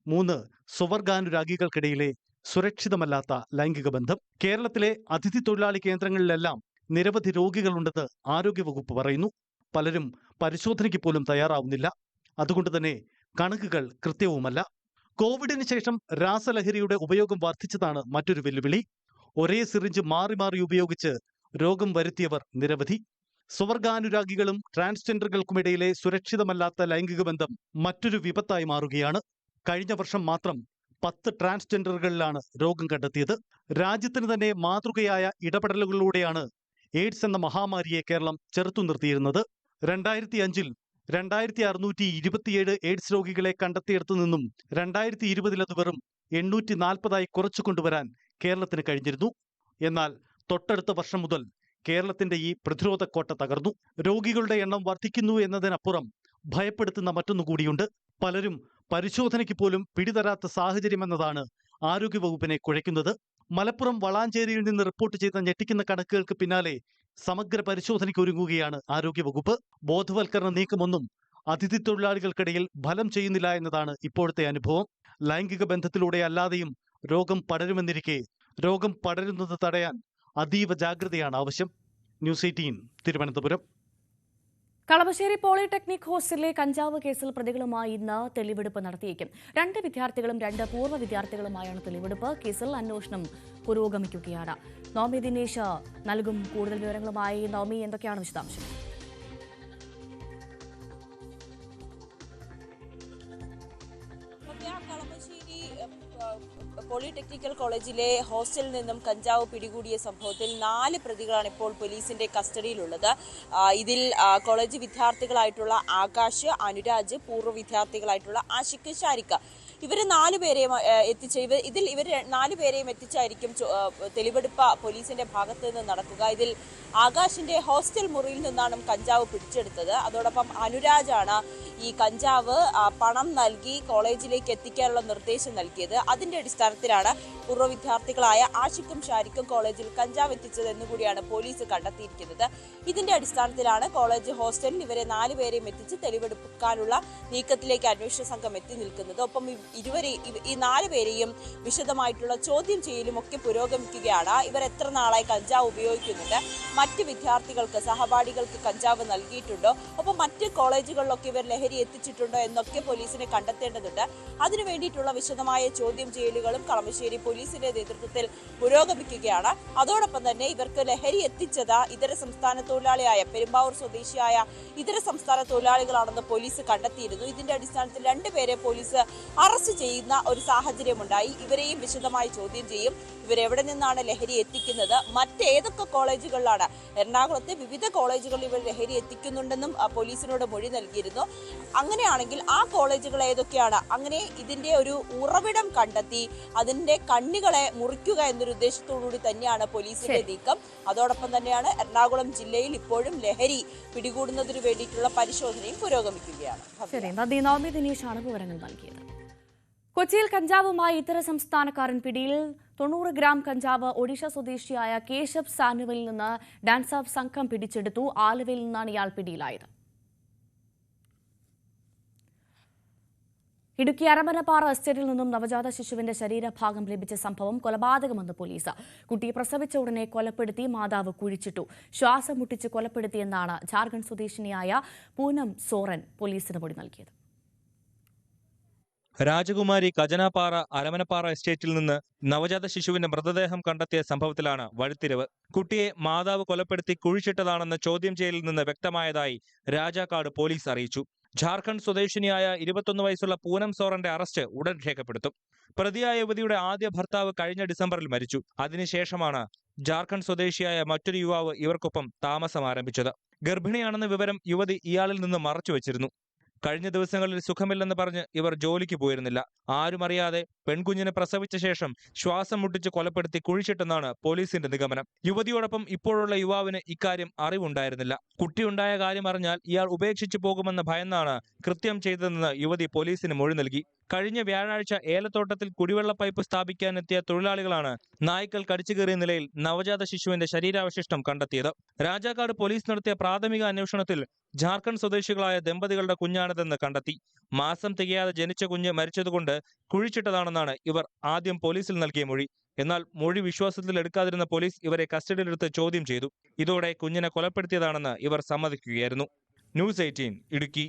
3. സ്വവർഗാനുരാഗികൾക്കിടയിലെ സുരക്ഷിതമല്ലാത്ത ലൈംഗിക ബന്ധം. കേരളത്തിലെ അതിഥി തൊഴിലാളി കേന്ദ്രങ്ങളിലെല്ലാം നിരവധി രോഗികളുണ്ടെന്ന് ആരോഗ്യവകുപ്പ് പറയുന്നു. പലരും പരിശോധനയ്ക്ക് പോലും തയ്യാറാവുന്നില്ല. അതുകൊണ്ട് തന്നെ കണക്കുകൾ കൃത്യവുമല്ല. കോവിഡിന് ശേഷം രാസലഹരിയുടെ ഉപയോഗം വർദ്ധിച്ചതാണ് മറ്റൊരു വെല്ലുവിളി. ഒരേ സിറിഞ്ച് മാറി മാറി ഉപയോഗിച്ച് രോഗം വരുത്തിയവർ നിരവധി. സ്വവർഗാനുരാഗികളും ട്രാൻസ്ജെൻഡറുകൾക്കുമിടയിലെ സുരക്ഷിതമല്ലാത്ത ലൈംഗിക ബന്ധം മറ്റൊരു വിപത്തായി മാറുകയാണ്. കഴിഞ്ഞ വർഷം മാത്രം 10 ട്രാൻസ്ജെൻഡറുകളിലാണ് രോഗം കണ്ടെത്തിയത്. രാജ്യത്തിന് തന്നെ മാതൃകയായ ഇടപെടലുകളിലൂടെയാണ് എയ്ഡ്സ് എന്ന മഹാമാരിയെ കേരളം ചെറുത്തു നിർത്തിയിരുന്നത്. 2005 2627 എയ്ഡ്സ് രോഗികളെ കണ്ടെത്തിയിടത്തു നിന്നും 2020 അത് വെറും 840 കുറച്ചു കൊണ്ടുവരാൻ കേരളത്തിന് കഴിഞ്ഞിരുന്നു. എന്നാൽ തൊട്ടടുത്ത വർഷം മുതൽ കേരളത്തിന്റെ ഈ പ്രതിരോധ കോട്ട തകർന്നു. രോഗികളുടെ എണ്ണം വർദ്ധിക്കുന്നു എന്നതിനപ്പുറം ഭയപ്പെടുത്തുന്ന മറ്റൊന്നുകൂടിയുണ്ട്. പലരും പരിശോധനയ്ക്ക് പോലും പിടിതരാത്ത സാഹചര്യമെന്നതാണ് ആരോഗ്യവകുപ്പിനെ കുഴയ്ക്കുന്നത്. മലപ്പുറം വളാഞ്ചേരിയിൽ നിന്ന് റിപ്പോർട്ട് ചെയ്ത ഞെട്ടിക്കുന്ന കണക്കുകൾക്ക് പിന്നാലെ സമഗ്ര പരിശോധനയ്ക്ക് ഒരുങ്ങുകയാണ് ആരോഗ്യവകുപ്പ്. ബോധവൽക്കരണ നീക്കമൊന്നും അതിഥി തൊഴിലാളികൾക്കിടയിൽ ഫലം ചെയ്യുന്നില്ല എന്നതാണ് ഇപ്പോഴത്തെ അനുഭവം. ലൈംഗിക ബന്ധത്തിലൂടെ അല്ലാതെയും രോഗം പടരുമെന്നിരിക്കെ രോഗം പടരുന്നത് തടയാൻ അതീവ ജാഗ്രതയാണ് ആവശ്യം. ന്യൂസ് 18 തിരുവനന്തപുരം. കളമശ്ശേരി പോളിടെക്നിക് ഹോസ്റ്റലിലെ കഞ്ചാവ് കേസിൽ പ്രതികളുമായി ഇന്ന് തെളിവെടുപ്പ് നടത്തിയേക്കും. 2 വിദ്യാർത്ഥികളും 2 പൂർവ്വ വിദ്യാർത്ഥികളുമായാണ് തെളിവെടുപ്പ്. കേസിൽ അന്വേഷണം പുരോഗമിക്കുകയാണ്. നവമി ദിനേശ് നൽകും കൂടുതൽ വിവരങ്ങളുമായി. നവമി, എന്തൊക്കെയാണ് വിശദാംശം? കളമശ്ശേരി പോളിടെക്നിക്കൽ കോളേജിലെ ഹോസ്റ്റലിൽ നിന്നും കഞ്ചാവ് പിടികൂടിയ സംഭവത്തിൽ 4 പ്രതികളാണ് ഇപ്പോൾ പോലീസിന്റെ കസ്റ്റഡിയിലുള്ളത്. ഇതിൽ കോളേജ് വിദ്യാർത്ഥികളായിട്ടുള്ള ആകാശ്, അനുരാജ്, പൂർവ്വ വിദ്യാർത്ഥികളായിട്ടുള്ള ആഷിഖ്, ഷാരിഖ, ഇവർ 4 പേരെയും ഇവർ 4 പേരെയും എത്തിച്ചായിരിക്കും തെളിവെടുപ്പ് പോലീസിന്റെ ഭാഗത്ത് നിന്ന് നടക്കുക. ഇതിൽ ആകാശിന്റെ ഹോസ്റ്റൽ മുറിയിൽ നിന്നാണ് കഞ്ചാവ് പിടിച്ചെടുത്തത്. അതോടൊപ്പം അനുരാജാണ് ഈ കഞ്ചാവ് പണം നൽകി കോളേജിലേക്ക് എത്തിക്കാനുള്ള നിർദ്ദേശം നൽകിയത്. അതിന്റെ അടിസ്ഥാനത്തിലാണ് പൂർവ്വ വിദ്യാർത്ഥികളായ ആഷിഖും ഷാരിഖും കോളേജിൽ കഞ്ചാവ് എത്തിച്ചതെന്ന് കൂടിയാണ് പോലീസ് കണ്ടെത്തിയിരിക്കുന്നത്. ഇതിന്റെ അടിസ്ഥാനത്തിലാണ് കോളേജ് ഹോസ്റ്റലിൽ ഇവരെ 4 പേരെയും എത്തിച്ച് തെളിവെടുക്കാനുള്ള നീക്കത്തിലേക്ക് അന്വേഷണ സംഘം എത്തി നിൽക്കുന്നത്. ഒപ്പം ഈ 4 പേരെയും വിശദമായിട്ടുള്ള ചോദ്യം ചെയ്യലും ഒക്കെ പുരോഗമിക്കുകയാണ്. ഇവർ എത്ര നാളായി കഞ്ചാവ് ഉപയോഗിക്കുന്നുണ്ട്, മറ്റ് വിദ്യാർത്ഥികൾക്ക് സഹപാഠികൾക്ക് കഞ്ചാവ് നൽകിയിട്ടുണ്ടോ, ഒപ്പം മറ്റ് കോളേജുകളിലൊക്കെ ഇവർ ലഹരി എത്തിച്ചിട്ടുണ്ടോ എന്നൊക്കെ പോലീസിനെ കണ്ടെത്തേണ്ടതുണ്ട്. അതിനു വേണ്ടിയിട്ടുള്ള വിശദമായ ചോദ്യം ചെയ്യലുകളും കളമശ്ശേരി പോലീസിന്റെ നേതൃത്വത്തിൽ പുരോഗമിക്കുകയാണ്. അതോടൊപ്പം തന്നെ ഇവർക്ക് ലഹരി എത്തിച്ചത് ഇതര സംസ്ഥാന തൊഴിലാളിയായ പെരുമ്പാവൂർ സ്വദേശിയായ ഇതര സംസ്ഥാന തൊഴിലാളികളാണെന്ന് പോലീസ് കണ്ടെത്തിയിരുന്നു. ഇതിന്റെ അടിസ്ഥാനത്തിൽ 2 പേരെ പോലീസ് അറസ്റ്റ് ചെയ്യുന്ന ഒരു സാഹചര്യമുണ്ടായി. ഇവരെയും വിശദമായി ചോദ്യം ചെയ്യും. ഇവരെവിടെ നിന്നാണ് ലഹരി എത്തിക്കുന്നത്, മറ്റേതൊക്കെ കോളേജുകളിലാണ്, എറണാകുളത്തെ വിവിധ കോളേജുകളിൽ ഇവർ ലഹരി എത്തിക്കുന്നുണ്ടെന്നും പോലീസിനോട് മൊഴി നൽകിയിരുന്നു. അങ്ങനെയാണെങ്കിൽ ആ കോളേജുകൾ ഏതൊക്കെയാണ്, അങ്ങനെ ഇതിന്റെ ഒരു ഉറവിടം കണ്ടെത്തി അതിന്റെ കണ്ണികളെ മുറിക്കുക എന്നൊരു ഉദ്ദേശത്തോടുകൂടി തന്നെയാണ് പോലീസിന്റെ നീക്കം. അതോടൊപ്പം തന്നെയാണ് എറണാകുളം ജില്ലയിൽ ഇപ്പോഴും ലഹരി പിടികൂടുന്നതിന് വേണ്ടിയിട്ടുള്ള പരിശോധനയും പുരോഗമിക്കുകയാണ്. വിവരങ്ങൾ നൽകിയത്. കൊച്ചിയിൽ കഞ്ചാവുമായി ഇതര സംസ്ഥാനക്കാരൻ പിടിയിൽ. 90 ഗ്രാം കഞ്ചാവ് ഒഡീഷ സ്വദേശിയായ കേശവ് സാനുവിൽ നിന്ന് ഡാൻസ് ഓഫ് സംഘം പിടിച്ചെടുത്തു. ആലുവയിൽ നിന്നാണ് ഇയാൾ പിടിയിലായത്. ഇടുക്കി അരമനപ്പാറ എസ്റ്റേറ്റിൽ നിന്നും നവജാത ശിശുവിന്റെ ശരീരഭാഗം ലഭിച്ച സംഭവം കൊലപാതകമെന്ന് പോലീസ്. കുട്ടിയെ പ്രസവിച്ച ഉടനെ കൊലപ്പെടുത്തി മാതാവ് കുഴിച്ചിട്ടു. ശ്വാസം മുട്ടിച്ച് കൊലപ്പെടുത്തിയെന്നാണ് ജാർഖണ്ഡ് സ്വദേശിനിയായ പൂനം സോറൻ പോലീസിന് മൊഴി നൽകിയത്. രാജകുമാരി കജനാപ്പാറ അരമനപ്പാറ എസ്റ്റേറ്റിൽ നിന്ന് നവജാത ശിശുവിന്റെ മൃതദേഹം കണ്ടെത്തിയ സംഭവത്തിലാണ് വഴിത്തിരിവ്. കുട്ടിയെ മാതാവ് കൊലപ്പെടുത്തി കുഴിച്ചിട്ടതാണെന്ന് ചോദ്യം ചെയ്യലിൽ നിന്ന് വ്യക്തമായതായി രാജാക്കാട് പോലീസ് അറിയിച്ചു. ജാർഖണ്ഡ് സ്വദേശിനിയായ 21 വയസ്സുള്ള പൂനം സോറന്റെ അറസ്റ്റ് ഉടൻ രേഖപ്പെടുത്തും. പ്രതിയായ യുവതിയുടെ ആദ്യ ഭർത്താവ് കഴിഞ്ഞ ഡിസംബറിൽ മരിച്ചു. അതിനുശേഷമാണ് ജാർഖണ്ഡ് സ്വദേശിയായ മറ്റൊരു യുവാവ് ഇവർക്കൊപ്പം താമസം ആരംഭിച്ചത്. ഗർഭിണിയാണെന്ന വിവരം യുവതി ഇയാളിൽ നിന്ന് മറച്ചുവെച്ചിരുന്നു. കഴിഞ്ഞ ദിവസങ്ങളിൽ സുഖമില്ലെന്ന് പറഞ്ഞ് ഇവർ ജോലിക്ക് പോയിരുന്നില്ല. ആരും അറിയാതെ പെൺകുഞ്ഞിനെ പ്രസവിച്ച ശേഷം ശ്വാസം മുട്ടിച്ച് കൊലപ്പെടുത്തി കുഴിച്ചിട്ടെന്നാണ് പോലീസിന്റെ നിഗമനം. യുവതിയോടൊപ്പം ഇപ്പോഴുള്ള യുവാവിന് ഇക്കാര്യം അറിവുണ്ടായിരുന്നില്ല. കുട്ടിയുണ്ടായ കാര്യം അറിഞ്ഞാൽ ഇയാൾ ഉപേക്ഷിച്ചു പോകുമെന്ന ഭയന്നാണ് കൃത്യം ചെയ്തതെന്ന് യുവതി പോലീസിന് മൊഴി നൽകി. കഴിഞ്ഞ വ്യാഴാഴ്ച ഏലത്തോട്ടത്തിൽ കുടിവെള്ള പൈപ്പ് സ്ഥാപിക്കാനെത്തിയ തൊഴിലാളികളാണ് നായ്ക്കൾ കടിച്ചുകീറിയ നിലയിൽ നവജാത ശിശുവിന്റെ ശരീരാവശിഷ്ടം കണ്ടെത്തിയത്. രാജാക്കാട് പോലീസ് നടത്തിയ പ്രാഥമിക അന്വേഷണത്തിൽ ജാർഖണ്ഡ് സ്വദേശികളായ ദമ്പതികളുടെ കുഞ്ഞാണിതെന്ന് കണ്ടെത്തി. മാസം തികയാതെ ജനിച്ച കുഞ്ഞ് മരിച്ചതുകൊണ്ട് കുഴിച്ചിട്ടതാണെന്നാണ് ഇവർ ആദ്യം പോലീസിൽ നൽകിയ മൊഴി. എന്നാൽ മൊഴി വിശ്വാസത്തിൽ എടുക്കാതിരുന്ന പോലീസ് ഇവരെ കസ്റ്റഡിയിലെടുത്ത് ചോദ്യം ചെയ്തു. ഇതോടെ കുഞ്ഞിനെ കൊലപ്പെടുത്തിയതാണെന്ന് ഇവർ സമ്മതിക്കുകയായിരുന്നു. ന്യൂസ് 18 ഇടുക്കി.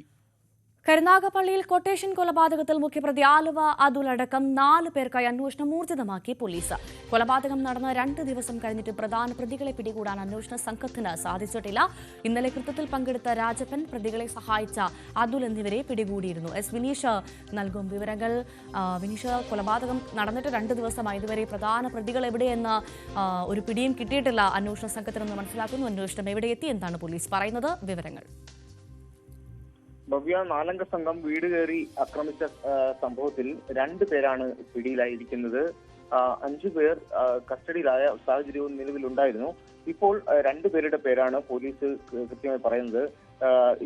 കരുനാഗപ്പള്ളിയിൽ കൊട്ടേഷൻ കൊലപാതകത്തിൽ മുഖ്യപ്രതി ആലുവ അതുൽ അടക്കം 4 പേർക്കായി അന്വേഷണം ഊർജിതമാക്കി പോലീസ്. കൊലപാതകം നടന്ന 2 ദിവസം കഴിഞ്ഞിട്ട് പ്രധാന പ്രതികളെ പിടികൂടാൻ അന്വേഷണ സംഘത്തിന് സാധിച്ചിട്ടില്ല. ഇന്നലെ കൃത്യത്തിൽ പങ്കെടുത്ത രാജപ്പൻ, പ്രതികളെ സഹായിച്ച അതുൽ എന്നിവരെ പിടികൂടിയിരുന്നു. എസ് വിനീഷ് നൽകും വിവരങ്ങൾ. വിനീഷ്, കൊലപാതകം നടന്നിട്ട് 2 ദിവസമായി. ഇതുവരെ പ്രധാന പ്രതികൾ എവിടെയെന്ന് ഒരു പിടിയും കിട്ടിയിട്ടില്ല അന്വേഷണ സംഘത്തിനെന്ന് മനസ്സിലാക്കുന്നു. അന്വേഷണം എവിടെ എത്തി, എന്താണ് പോലീസ് പറയുന്നത്? വിവരങ്ങൾ. ഭവ്യ, 4 സംഘം വീട് കയറി ആക്രമിച്ച സംഭവത്തിൽ 2 പേരാണ് പിടിയിലായിരിക്കുന്നത്. 5 പേർ കസ്റ്റഡിയിലായ സാഹചര്യവും നിലവിലുണ്ടായിരുന്നു. ഇപ്പോൾ 2 പേരുടെ പേരാണ് പോലീസ് കൃത്യമായി പറയുന്നത്.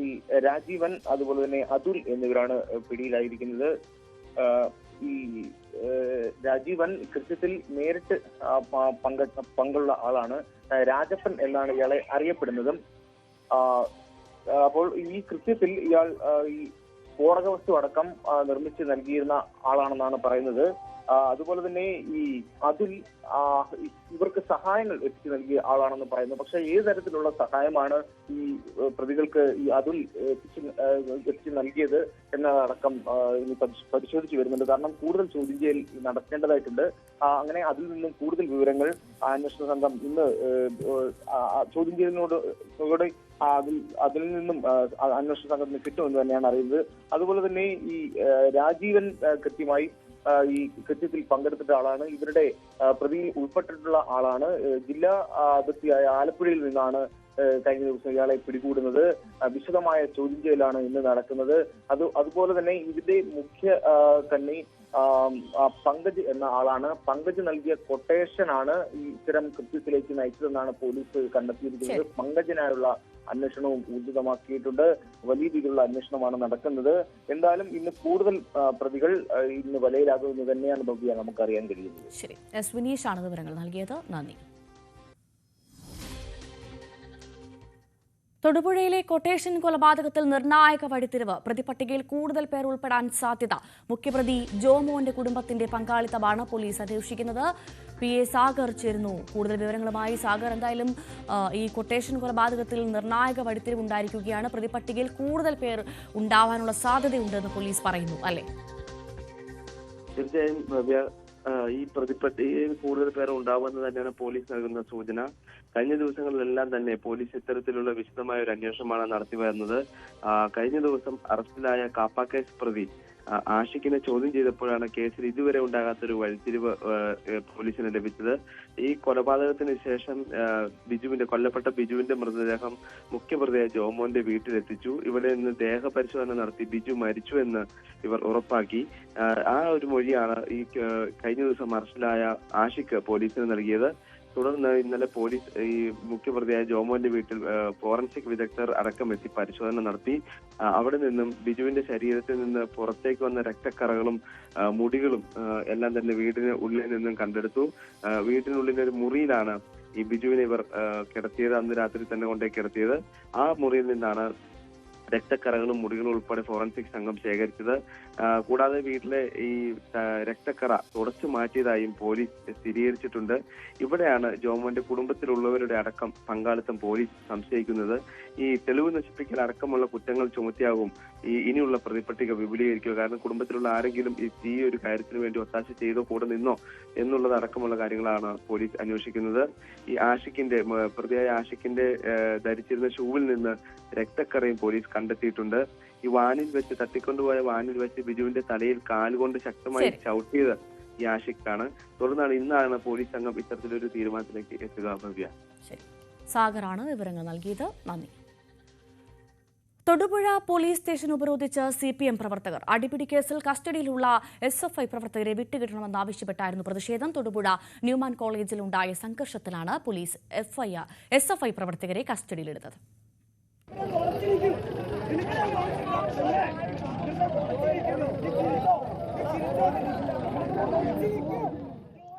ഈ രാജീവൻ അതുപോലെ തന്നെ അതുൽ എന്നിവരാണ് പിടിയിലായിരിക്കുന്നത്. ഈ രാജീവൻ കൃത്യത്തിൽ നേരിട്ട് പങ്കുള്ള ആളാണ്. രാജപ്പൻ എന്നാണ് ഇയാളെ അറിയപ്പെടുന്നതും. അപ്പോൾ ഈ കൃത്യത്തിൽ ഇയാൾ ഈ സ്ഫോടക വസ്തു അടക്കം നിർമ്മിച്ച് നൽകിയിരുന്ന ആളാണെന്നാണ് പറയുന്നത്. അതുപോലെ തന്നെ ഈ അതിൽ ഇവർക്ക് സഹായങ്ങൾ എത്തിച്ചു നൽകിയ ആളാണെന്ന് പറയുന്നു. പക്ഷെ ഏത് തരത്തിലുള്ള സഹായമാണ് ഈ പ്രതികൾക്ക് ഈ അതിൽ എത്തിച്ചു നൽകിയത് എന്നതടക്കം ഇനി പരിശോധിച്ചു വരുന്നുണ്ട്. കാരണം കൂടുതൽ ചോദ്യം ചെയ്യൽ നടത്തേണ്ടതായിട്ടുണ്ട്. അങ്ങനെ അതിൽ നിന്നും കൂടുതൽ വിവരങ്ങൾ അന്വേഷണ സംഘം ഇന്ന് ചോദ്യം ചെയ്യലിനോട് അതിൽ നിന്നും അന്വേഷണ സംഘത്തിന് കിട്ടുമെന്ന് തന്നെയാണ് അറിയുന്നത്. അതുപോലെ തന്നെ ഈ രാജീവൻ കൃത്യമായി ഈ കൃത്യത്തിൽ പങ്കെടുത്തിട്ട ആളാണ്. ഇവരുടെ പ്രതിയിൽ ഉൾപ്പെട്ടിട്ടുള്ള ആളാണ്. ജില്ലാ അതിർത്തിയായ ആലപ്പുഴയിൽ നിന്നാണ് കഴിഞ്ഞ ദിവസം ഇയാളെ പിടികൂടുന്നത്. വിശദമായ ചോദ്യം ചെയ്യലാണ് ഇന്ന് നടക്കുന്നത്. അതുപോലെ തന്നെ ഇതിന്റെ മുഖ്യ കണ്ണി പങ്കജ് എന്ന ആളാണ്. പങ്കജ് നൽകിയ കൊട്ടേഷനാണ് ഈ ഇത്തരം കൃത്യത്തിലേക്ക് നയിച്ചതെന്നാണ് പോലീസ് കണ്ടെത്തിയിരിക്കുന്നത്. പങ്കജിനായുള്ള അന്വേഷണവും ഊർജിതമാക്കിയിട്ടുണ്ട്. വലിയ രീതിയിലുള്ള അന്വേഷണമാണ് നടക്കുന്നത്. എന്തായാലും ഇന്ന് കൂടുതൽ പ്രതികൾ ഇന്ന് വലയിലാകുമെന്ന് തന്നെയാണ് ഭവ്യ നമുക്കറിയാൻ കഴിയുന്നത്. ശരി, എസ് വിനീഷാണ് വിവരങ്ങൾ നൽകിയത്. നന്ദി. തൊടുപുഴയിലെ കൊട്ടേഷൻ കൊലപാതകത്തിൽ നിർണായക വഴിത്തിരിവ്. പ്രതിപട്ടികയിൽ കൂടുതൽ പേർ ഉൾപ്പെടാൻ സാധ്യത. മുഖ്യപ്രതി ജോമോന്റെ കുടുംബത്തിന്റെ പങ്കാളിത്തമാണ് പോലീസ് അന്വേഷിക്കുന്നത്. PA സാഗർ ചേരുന്നു കൂടുതൽ വിവരങ്ങളുമായി. സാഗർ, എന്തായാലും ഈ കൊട്ടേഷൻ കൊലപാതകത്തിൽ നിർണായക വഴിത്തിരിവ് ഉണ്ടായിരിക്കുകയാണ്. പ്രതിപട്ടികയിൽ കൂടുതൽ പേർ ഉണ്ടാവാനുള്ള സാധ്യതയുണ്ടെന്ന് പോലീസ് പറയുന്നു, അല്ലേ? തീർച്ചയായും ഭവ്യ, ഈ പ്രതിപട്ടികയിൽ കൂടുതൽ പേർ ഉണ്ടാവുമെന്ന് തന്നെയാണ് പോലീസ് നൽകുന്ന സൂചന. കഴിഞ്ഞ ദിവസങ്ങളിലെല്ലാം തന്നെ പോലീസ് ഇത്തരത്തിലുള്ള വിശദമായ ഒരു അന്വേഷണമാണ് നടത്തി വരുന്നത്. കഴിഞ്ഞ ദിവസം അറസ്റ്റിലായ കാപ്പ കേസ് പ്രതി ആഷിഖിനെ ചോദ്യം ചെയ്തപ്പോഴാണ് കേസിൽ ഇതുവരെ ഉണ്ടാകാത്തൊരു വഴിത്തിരിവ് പോലീസിന് ലഭിച്ചത്. ഈ കൊലപാതകത്തിന് ശേഷം കൊല്ലപ്പെട്ട ബിജുവിന്റെ മൃതദേഹം മുഖ്യപ്രതിയായ ജോമോന്റെ വീട്ടിലെത്തിച്ചു. ഇവിടെ നിന്ന് ദേഹപരിശോധന നടത്തി ബിജു മരിച്ചു എന്ന് ഇവർ ഉറപ്പാക്കി. ആ ഒരു മൊഴിയാണ് ഈ കഴിഞ്ഞ ദിവസം അറസ്റ്റിലായ ആഷിഖ് പോലീസിന് നൽകിയത്. തുടർന്ന് ഇന്നലെ പോലീസ് ഈ മുഖ്യപ്രതിയായ ജോമോന്റെ വീട്ടിൽ ഫോറൻസിക് വിദഗ്ധർ അടക്കം എത്തി പരിശോധന നടത്തി. അവിടെ നിന്നും ബിജുവിന്റെ ശരീരത്തിൽ നിന്ന് പുറത്തേക്ക് വന്ന രക്തക്കറകളും മുടികളും എല്ലാം തന്നെ വീടിന് ഉള്ളിൽ നിന്നും കണ്ടെടുത്തു. വീടിനുള്ളിലെ ഒരു മുറിയിലാണ് ഈ ബിജുവിനെ ഇവർ കിടത്തിയത്. അന്ന് രാത്രി തന്നെ കൊണ്ടേ കിടത്തിയത്. ആ മുറിയിൽ നിന്നാണ് രക്തക്കറകളും മുടികളും ഉൾപ്പെടെ ഫോറൻസിക് സംഘം ശേഖരിച്ചത്. കൂടാതെ വീട്ടിലെ ഈ രക്തക്കറ തുടച്ചു മാറ്റിയതായും പോലീസ് സ്ഥിരീകരിച്ചിട്ടുണ്ട്. ഇവിടെയാണ് ജോമോന്റെ കുടുംബത്തിലുള്ളവരുടെ അടക്കം പങ്കാളിത്തം പോലീസ് സംശയിക്കുന്നത്. ഈ തെളിവ് നശിപ്പിക്കൽ അടക്കമുള്ള കുറ്റങ്ങൾ ചുമത്തിയാകും ഇനിയുള്ള പ്രതിപട്ടിക വിപുലീകരിക്കുക. കാരണം കുടുംബത്തിലുള്ള ആരെങ്കിലും ഈ ഒരു കാര്യത്തിന് വേണ്ടി ഒത്താശ ചെയ്തോ കൂടെ നിന്നോ എന്നുള്ളത് അടക്കമുള്ള കാര്യങ്ങളാണ് പോലീസ് അന്വേഷിക്കുന്നത്. ഈ പ്രതിയായ ആഷിഖിന്റെ ധരിച്ചിരുന്ന ഷൂവിൽ നിന്ന് രക്തക്കറയും പോലീസ് കണ്ടെത്തിയിട്ടുണ്ട്. ഈ വാനിൽ വെച്ച് തട്ടിക്കൊണ്ടുപോയ വാനിൽ വെച്ച് ബിജുവിന്റെ തലയിൽ കാലുകൊണ്ട് ശക്തമായി ചവിട്ടിയത് ഈ ആഷിഖാണ്. തുടർന്നാണ് ഇന്നാണ് പോലീസ് സംഘം ഇത്തരത്തിലൊരു തീരുമാനത്തിലേക്ക് എത്തുക. ഭവ്യ, സാഗറാണ് വിവരങ്ങൾ നൽകിയത്. നന്ദി. തൊടുപുഴ പോലീസ് സ്റ്റേഷൻ ഉപരോധിച്ച് CPM പ്രവർത്തകർ. അടിപിടി കേസിൽ കസ്റ്റഡിയിലുള്ള SFI പ്രവർത്തകരെ വിട്ടുകിട്ടണമെന്നാവശ്യപ്പെട്ടായിരുന്നു പ്രതിഷേധം. തൊടുപുഴ ന്യൂമാൻ കോളേജിലുണ്ടായ സംഘർഷത്തിലാണ് പോലീസ് SFI പ്രവർത്തകരെ കസ്റ്റഡിയിലെടുത്തത്.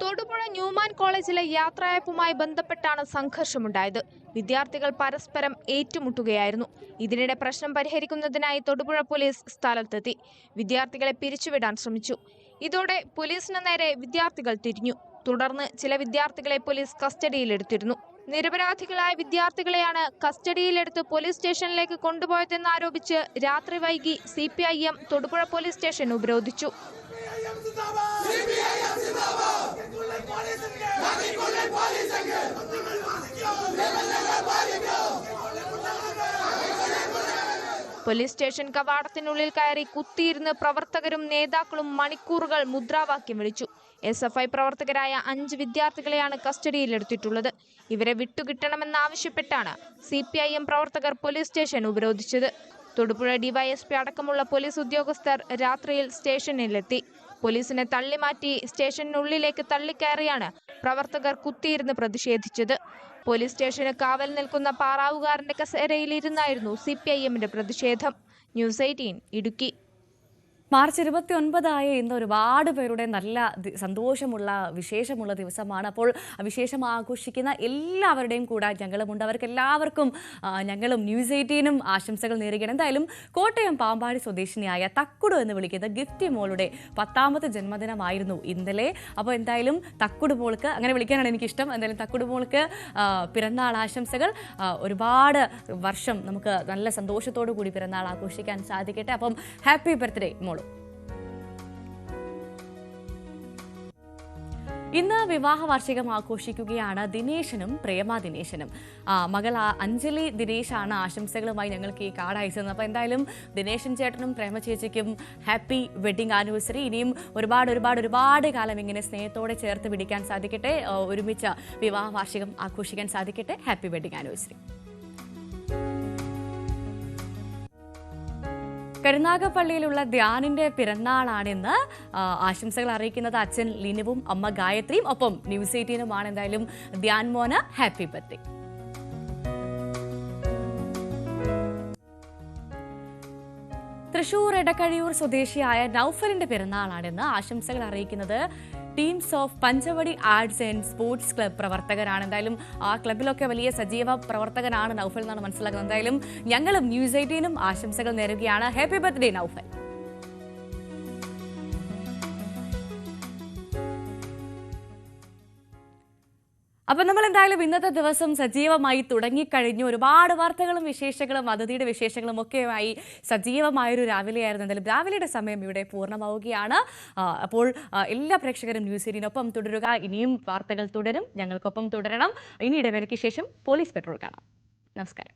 തൊടുപുഴ ന്യൂമാൻ കോളേജിലെ യാത്രയയപ്പുമായി ബന്ധപ്പെട്ടാണ് സംഘർഷമുണ്ടായത്. വിദ്യാർത്ഥികൾ പരസ്പരം ഏറ്റുമുട്ടുകയായിരുന്നു. ഇതിനിടെ പ്രശ്നം പരിഹരിക്കുന്നതിനായി തൊടുപുഴ പോലീസ് സ്ഥലത്തെത്തി വിദ്യാർത്ഥികളെ പിരിച്ചുവിടാൻ ശ്രമിച്ചു. ഇതോടെ പോലീസിന് നേരെ വിദ്യാർത്ഥികൾ തിരിഞ്ഞു. തുടർന്ന് ചില വിദ്യാർത്ഥികളെ പോലീസ് കസ്റ്റഡിയിലെടുത്തിരുന്നു. നിരപരാധികളായ വിദ്യാർത്ഥികളെയാണ് കസ്റ്റഡിയിലെടുത്ത് പോലീസ് സ്റ്റേഷനിലേക്ക് കൊണ്ടുപോയതെന്നാരോപിച്ച് രാത്രി വൈകി CPIM തൊടുപുഴ പോലീസ് സ്റ്റേഷൻ ഉപരോധിച്ചു. പോലീസ് സ്റ്റേഷൻ കവാടത്തിനുള്ളിൽ കയറി കുത്തിയിരുന്ന് പ്രവർത്തകരും നേതാക്കളും മണിക്കൂറുകൾ മുദ്രാവാക്യം വിളിച്ചു. SFI പ്രവർത്തകരായ 5 വിദ്യാർത്ഥികളെയാണ് കസ്റ്റഡിയിലെടുത്തിട്ടുള്ളത്. ഇവരെ വിട്ടുകിട്ടണമെന്നാവശ്യപ്പെട്ടാണ് CPIM പ്രവർത്തകർ പോലീസ് സ്റ്റേഷൻ ഉപരോധിച്ചത്. തൊടുപുഴ DYSP അടക്കമുള്ള പോലീസ് ഉദ്യോഗസ്ഥർ രാത്രിയിൽ സ്റ്റേഷനിലെത്തി. പോലീസിനെ തള്ളിമാറ്റി സ്റ്റേഷനുള്ളിലേക്ക് തള്ളിക്കയറിയാണ് പ്രവർത്തകർ കുത്തിയിരുന്ന് പ്രതിഷേധിച്ചത്. പോലീസ് സ്റ്റേഷന് കാവൽ നിൽക്കുന്ന പാറാവുകാരന്റെ കസേരയിലിരുന്നായിരുന്നു CPIMന്റെ പ്രതിഷേധം. ന്യൂസ് 18 ഇടുക്കി. മാർച്ച് 29 ഇന്ന് ഒരുപാട് പേരുടെ നല്ല സന്തോഷമുള്ള വിശേഷമുള്ള ദിവസമാണ്. അപ്പോൾ വിശേഷം ആഘോഷിക്കുന്ന എല്ലാവരുടെയും കൂടെ ഞങ്ങളുമുണ്ട്. അവർക്ക് എല്ലാവർക്കും ഞങ്ങളും ന്യൂസ് 18 ആശംസകൾ നേരുകയാണ്. എന്തായാലും കോട്ടയം പാമ്പാടി സ്വദേശിനിയായ തക്കുടു എന്ന് വിളിക്കുന്ന ഗിഫ്റ്റി മോളുടെ 10ാമത്തെ ജന്മദിനമായിരുന്നു ഇന്നലെ. അപ്പോൾ എന്തായാലും തക്കുടു മോൾക്ക്, അങ്ങനെ വിളിക്കാനാണ് എനിക്കിഷ്ടം, എന്തായാലും തക്കുടു മോൾക്ക് പിറന്നാൾ ആശംസകൾ. ഒരുപാട് വർഷം നമുക്ക് നല്ല സന്തോഷത്തോടു കൂടി പിറന്നാൾ ആഘോഷിക്കാൻ സാധിക്കട്ടെ. അപ്പം ഹാപ്പി ബർത്ത്ഡേ മോൾ. ഇന്ന് വിവാഹ വാർഷികം ആഘോഷിക്കുകയാണ് ദിനേശനും പ്രേമ ദിനേശനും. മകൾ അഞ്ജലി ദിനേശാണ് ആശംസകളുമായി ഞങ്ങൾക്ക് ഈ കാർഡ് അയച്ചത്. അപ്പോൾ എന്തായാലും ദിനേശൻ ചേട്ടനും പ്രേമ ചേച്ചിക്കും ഹാപ്പി വെഡിങ് ആനിവേഴ്സറി. ഇനിയും ഒരുപാട് കാലം ഇങ്ങനെ സ്നേഹത്തോടെ ചേർത്ത് പിടിക്കാൻ സാധിക്കട്ടെ. ഒരുമിച്ച് വിവാഹ വാർഷികം ആഘോഷിക്കാൻ സാധിക്കട്ടെ. Happy wedding anniversary. കരുനാഗപ്പള്ളിയിലുള്ള ധ്യാനിന്റെ പിറന്നാളാണിന്ന്. ആശംസകൾ അറിയിക്കുന്നത് അച്ഛൻ ലിനുവും അമ്മ ഗായത്രിയും ഒപ്പം ന്യൂസ് 18 എന്തായാലും ധ്യാൻ മോന് ഹാപ്പി ബർത്ത്ഡേ. തൃശൂർ എടക്കഴിയൂർ സ്വദേശിയായ നൌഫലിന്റെ പിറന്നാളാണെന്ന് ആശംസകൾ അറിയിക്കുന്നത് teams of Panchavadi arts and sports club പ്രവർത്തകരാണ്. എന്തായാലും ആ ക്ലബിലൊക്കെ വലിയ സജീവ പ്രവർത്തകനാണ് നൌഫൽ എന്നാണ് മനസ്സിലാക്കുന്നത്. എന്തായാലും ഞങ്ങളും ന്യൂസ് 18 ആശംസകൾ നേരുകയാണ്. Happy birthday Naufal. അപ്പം നമ്മൾ എന്തായാലും ഇന്നത്തെ ദിവസം സജീവമായി തുടങ്ങിക്കഴിഞ്ഞു. ഒരുപാട് വാർത്തകളും വിശേഷങ്ങളും അതിഥിയുടെ വിശേഷങ്ങളും ഒക്കെയുമായി സജീവമായൊരു രാവിലെയായിരുന്നു. എന്തായാലും രാവിലെയുടെ സമയം ഇവിടെ പൂർണ്ണമാവുകയാണ്. അപ്പോൾ എല്ലാ പ്രേക്ഷകരും ന്യൂസ് 18 തുടരുക. ഇനിയും വാർത്തകൾ തുടരും, ഞങ്ങൾക്കൊപ്പം തുടരണം. ഇനി ഇടവേളയ്ക്ക് ശേഷം പോലീസ് പെട്രോൾ കാണാം. നമസ്കാരം.